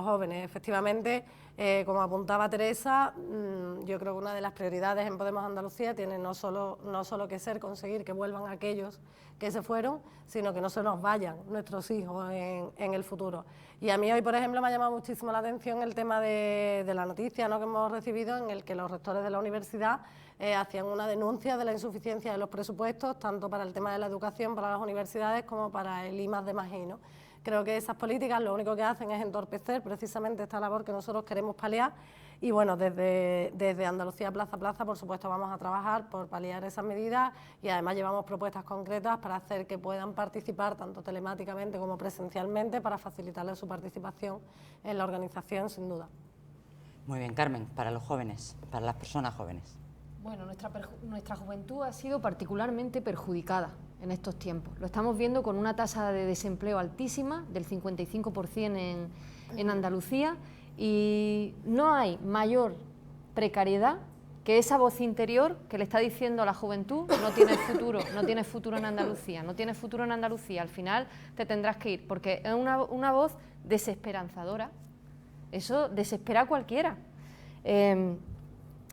jóvenes. Efectivamente, como apuntaba Teresa, yo creo que una de las prioridades en Podemos Andalucía tiene no solo que ser conseguir que vuelvan aquellos que se fueron, sino que no se nos vayan nuestros hijos en el futuro. Y a mí hoy, por ejemplo, me ha llamado muchísimo la atención el tema de la noticia, ¿no?, que hemos recibido, en el que los rectores de la universidad hacían una denuncia de la insuficiencia de los presupuestos, tanto para el tema de la educación, para las universidades, como para el I+D+I, ¿no? Creo que esas políticas lo único que hacen es entorpecer precisamente esta labor que nosotros queremos paliar y bueno, desde Andalucía Plaza a Plaza, por supuesto, vamos a trabajar por paliar esas medidas y además llevamos propuestas concretas para hacer que puedan participar tanto telemáticamente como presencialmente para facilitarles su participación en la organización, sin duda. Muy bien, Carmen, para los jóvenes, para las personas jóvenes. Bueno, nuestra juventud ha sido particularmente perjudicada en estos tiempos. Lo estamos viendo con una tasa de desempleo altísima, del 55% en Andalucía, y no hay mayor precariedad que esa voz interior que le está diciendo a la juventud: no tienes futuro, no tienes futuro en Andalucía, no tienes futuro en Andalucía, al final te tendrás que ir, porque es una voz desesperanzadora. Eso desespera a cualquiera.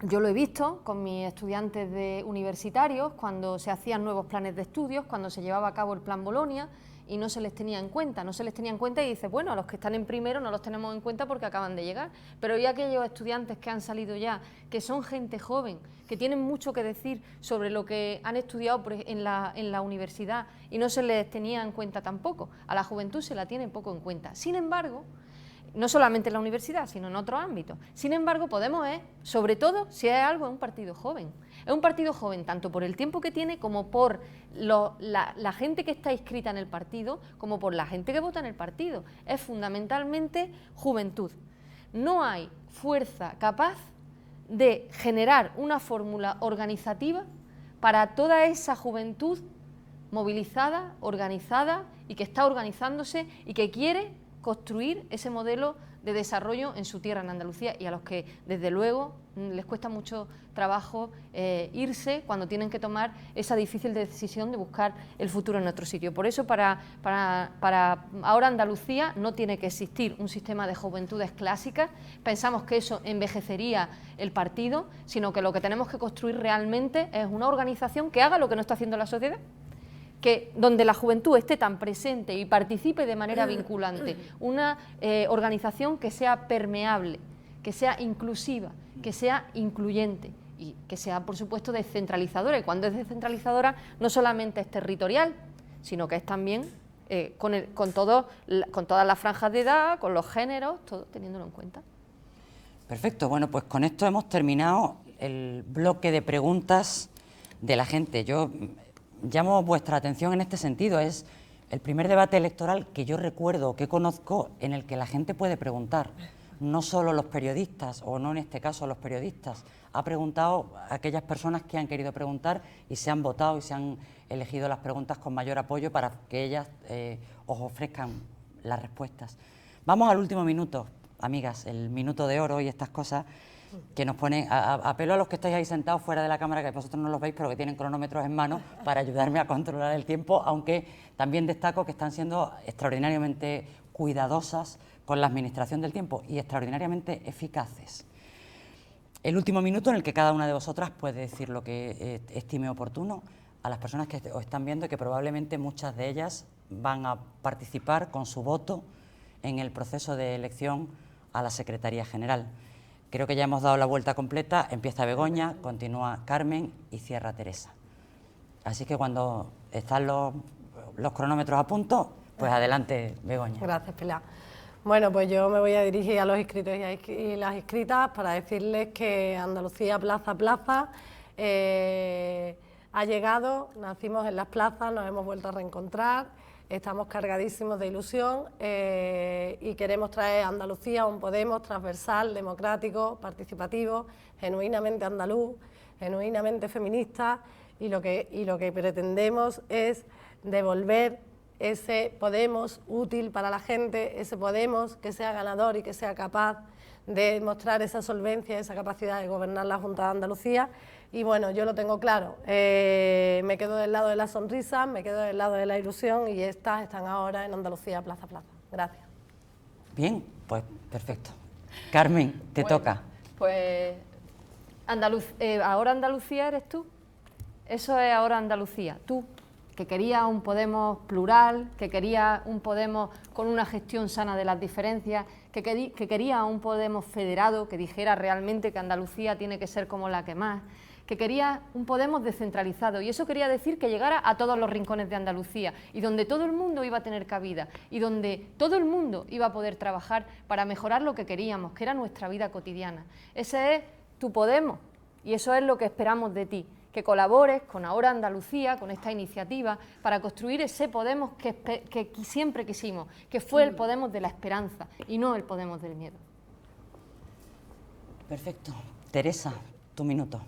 Yo lo he visto con mis estudiantes universitarios cuando se hacían nuevos planes de estudios, cuando se llevaba a cabo el Plan Bolonia y no se les tenía en cuenta, y dices, bueno, a los que están en primero no los tenemos en cuenta porque acaban de llegar, pero hay aquellos estudiantes que han salido ya, que son gente joven, que tienen mucho que decir sobre lo que han estudiado en la universidad y no se les tenía en cuenta tampoco. A la juventud se la tiene poco en cuenta. Sin embargo, no solamente en la universidad, sino en otros ámbitos. Sin embargo, Podemos es, sobre todo, si es algo, es un partido joven. Es un partido joven tanto por el tiempo que tiene como por la gente que está inscrita en el partido, como por la gente que vota en el partido. Es fundamentalmente juventud. No hay fuerza capaz de generar una fórmula organizativa para toda esa juventud movilizada, organizada y que está organizándose y que quiere construir ese modelo de desarrollo en su tierra, en Andalucía, y a los que desde luego les cuesta mucho trabajo irse cuando tienen que tomar esa difícil decisión de buscar el futuro en otro sitio. Por eso para ahora Andalucía no tiene que existir un sistema de juventudes clásicas, pensamos que eso envejecería el partido, sino que lo que tenemos que construir realmente es una organización que haga lo que no está haciendo la sociedad, donde la juventud esté tan presente y participe de manera vinculante, una organización que sea permeable, que sea inclusiva, que sea incluyente y que sea, por supuesto, descentralizadora. Y cuando es descentralizadora no solamente es territorial, sino que es también con todas las franjas de edad, con los géneros, todo teniéndolo en cuenta. Perfecto, bueno, pues con esto hemos terminado el bloque de preguntas de la gente. Yo llamo vuestra atención en este sentido, es el primer debate electoral que yo recuerdo, que conozco, en el que la gente puede preguntar, no solo los periodistas, o no en este caso los periodistas, ha preguntado a aquellas personas que han querido preguntar y se han votado y se han elegido las preguntas con mayor apoyo para que ellas os ofrezcan las respuestas. Vamos al último minuto, amigas, el minuto de oro y estas cosas que nos ponen, apelo a los que estáis ahí sentados fuera de la cámara, que vosotros no los veis, pero que tienen cronómetros en mano para ayudarme a controlar el tiempo, aunque también destaco que están siendo extraordinariamente cuidadosas con la administración del tiempo y extraordinariamente eficaces. El último minuto en el que cada una de vosotras puede decir lo que estime oportuno a las personas que os están viendo y que probablemente muchas de ellas van a participar con su voto en el proceso de elección a la Secretaría General. Creo que ya hemos dado la vuelta completa, empieza Begoña, continúa Carmen y cierra Teresa. Así que cuando están los cronómetros a punto, pues adelante, Begoña. Gracias, Pilar. Bueno, pues yo me voy a dirigir a los inscritos y las inscritas para decirles que Andalucía Plaza a Plaza ha llegado, nacimos en las plazas, nos hemos vuelto a reencontrar, estamos cargadísimos de ilusión y queremos traer a Andalucía un Podemos transversal, democrático, participativo, genuinamente andaluz, genuinamente feminista y lo que pretendemos es devolver ese Podemos útil para la gente, ese Podemos que sea ganador y que sea capaz de mostrar esa solvencia, esa capacidad de gobernar la Junta de Andalucía. Y bueno, yo lo tengo claro, me quedo del lado de la sonrisa, me quedo del lado de la ilusión y estas están ahora en Andalucía Plaza a Plaza. Gracias. Bien, pues perfecto. Carmen, te toca. Pues ahora Andalucía eres tú. Eso es ahora Andalucía, tú, que querías un Podemos plural, que querías un Podemos con una gestión sana de las diferencias, que querías un Podemos federado, que dijera realmente que Andalucía tiene que ser como la que más, que quería un Podemos descentralizado, y eso quería decir que llegara a todos los rincones de Andalucía y donde todo el mundo iba a tener cabida y donde todo el mundo iba a poder trabajar para mejorar lo que queríamos, que era nuestra vida cotidiana. Ese es tu Podemos y eso es lo que esperamos de ti, que colabores con Ahora Andalucía, con esta iniciativa, para construir ese Podemos que siempre quisimos, que fue el Podemos de la esperanza y no el Podemos del miedo. Perfecto. Teresa, tu minuto.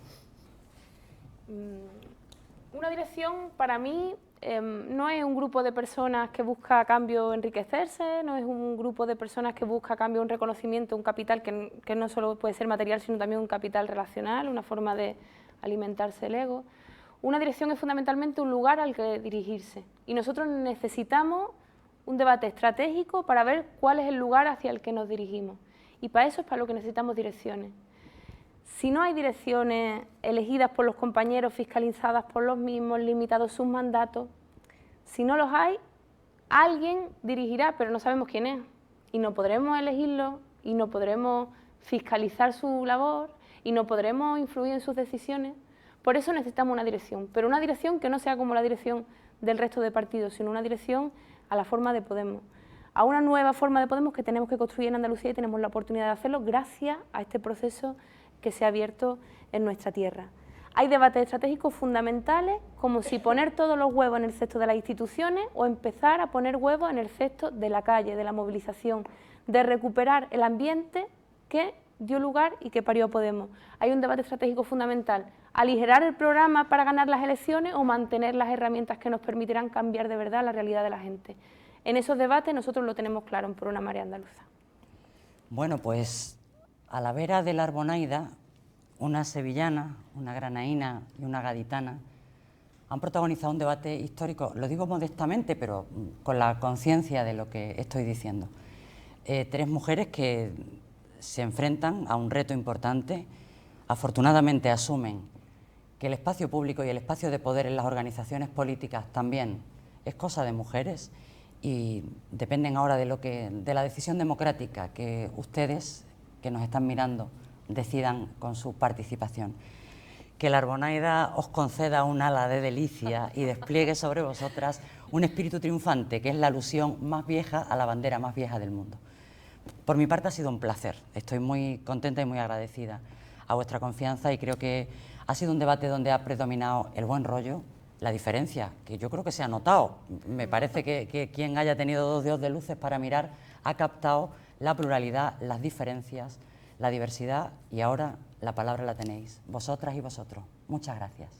Una dirección para mí no es un grupo de personas que busca a cambio enriquecerse, no es un grupo de personas que busca a cambio un reconocimiento, un capital que no solo puede ser material, sino también un capital relacional, una forma de alimentarse el ego. Una dirección es fundamentalmente un lugar al que dirigirse y nosotros necesitamos un debate estratégico para ver cuál es el lugar hacia el que nos dirigimos y para eso es para lo que necesitamos direcciones. Si no hay direcciones elegidas por los compañeros, fiscalizadas por los mismos, limitados sus mandatos, si no los hay, alguien dirigirá, pero no sabemos quién es. Y no podremos elegirlo, y no podremos fiscalizar su labor, y no podremos influir en sus decisiones. Por eso necesitamos una dirección, pero una dirección que no sea como la dirección del resto de partidos, sino una dirección a la forma de Podemos, a una nueva forma de Podemos que tenemos que construir en Andalucía y tenemos la oportunidad de hacerlo gracias a este proceso que se ha abierto en nuestra tierra. Hay debates estratégicos fundamentales, como si poner todos los huevos en el cesto de las instituciones o empezar a poner huevos en el cesto de la calle, de la movilización, de recuperar el ambiente que dio lugar y que parió Podemos. Hay un debate estratégico fundamental, aligerar el programa para ganar las elecciones o mantener las herramientas que nos permitirán cambiar de verdad la realidad de la gente. En esos debates nosotros lo tenemos claro en Por una Marea Andaluza. Bueno, pues a la vera de la Arbonaida, una sevillana, una granaína y una gaditana han protagonizado un debate histórico, lo digo modestamente, pero con la conciencia de lo que estoy diciendo. Tres mujeres que se enfrentan a un reto importante, afortunadamente asumen que el espacio público y el espacio de poder en las organizaciones políticas también es cosa de mujeres y dependen ahora de la decisión democrática que ustedes, que nos están mirando, decidan con su participación. Que la Arbonaida os conceda un ala de delicia y despliegue sobre vosotras un espíritu triunfante, que es la alusión más vieja a la bandera más vieja del mundo. Por mi parte ha sido un placer, estoy muy contenta y muy agradecida a vuestra confianza y creo que ha sido un debate donde ha predominado el buen rollo, la diferencia, que yo creo que se ha notado. Me parece que quien haya tenido dos dedos de luces para mirar ha captado la pluralidad, las diferencias, la diversidad y ahora la palabra la tenéis, vosotras y vosotros. Muchas gracias.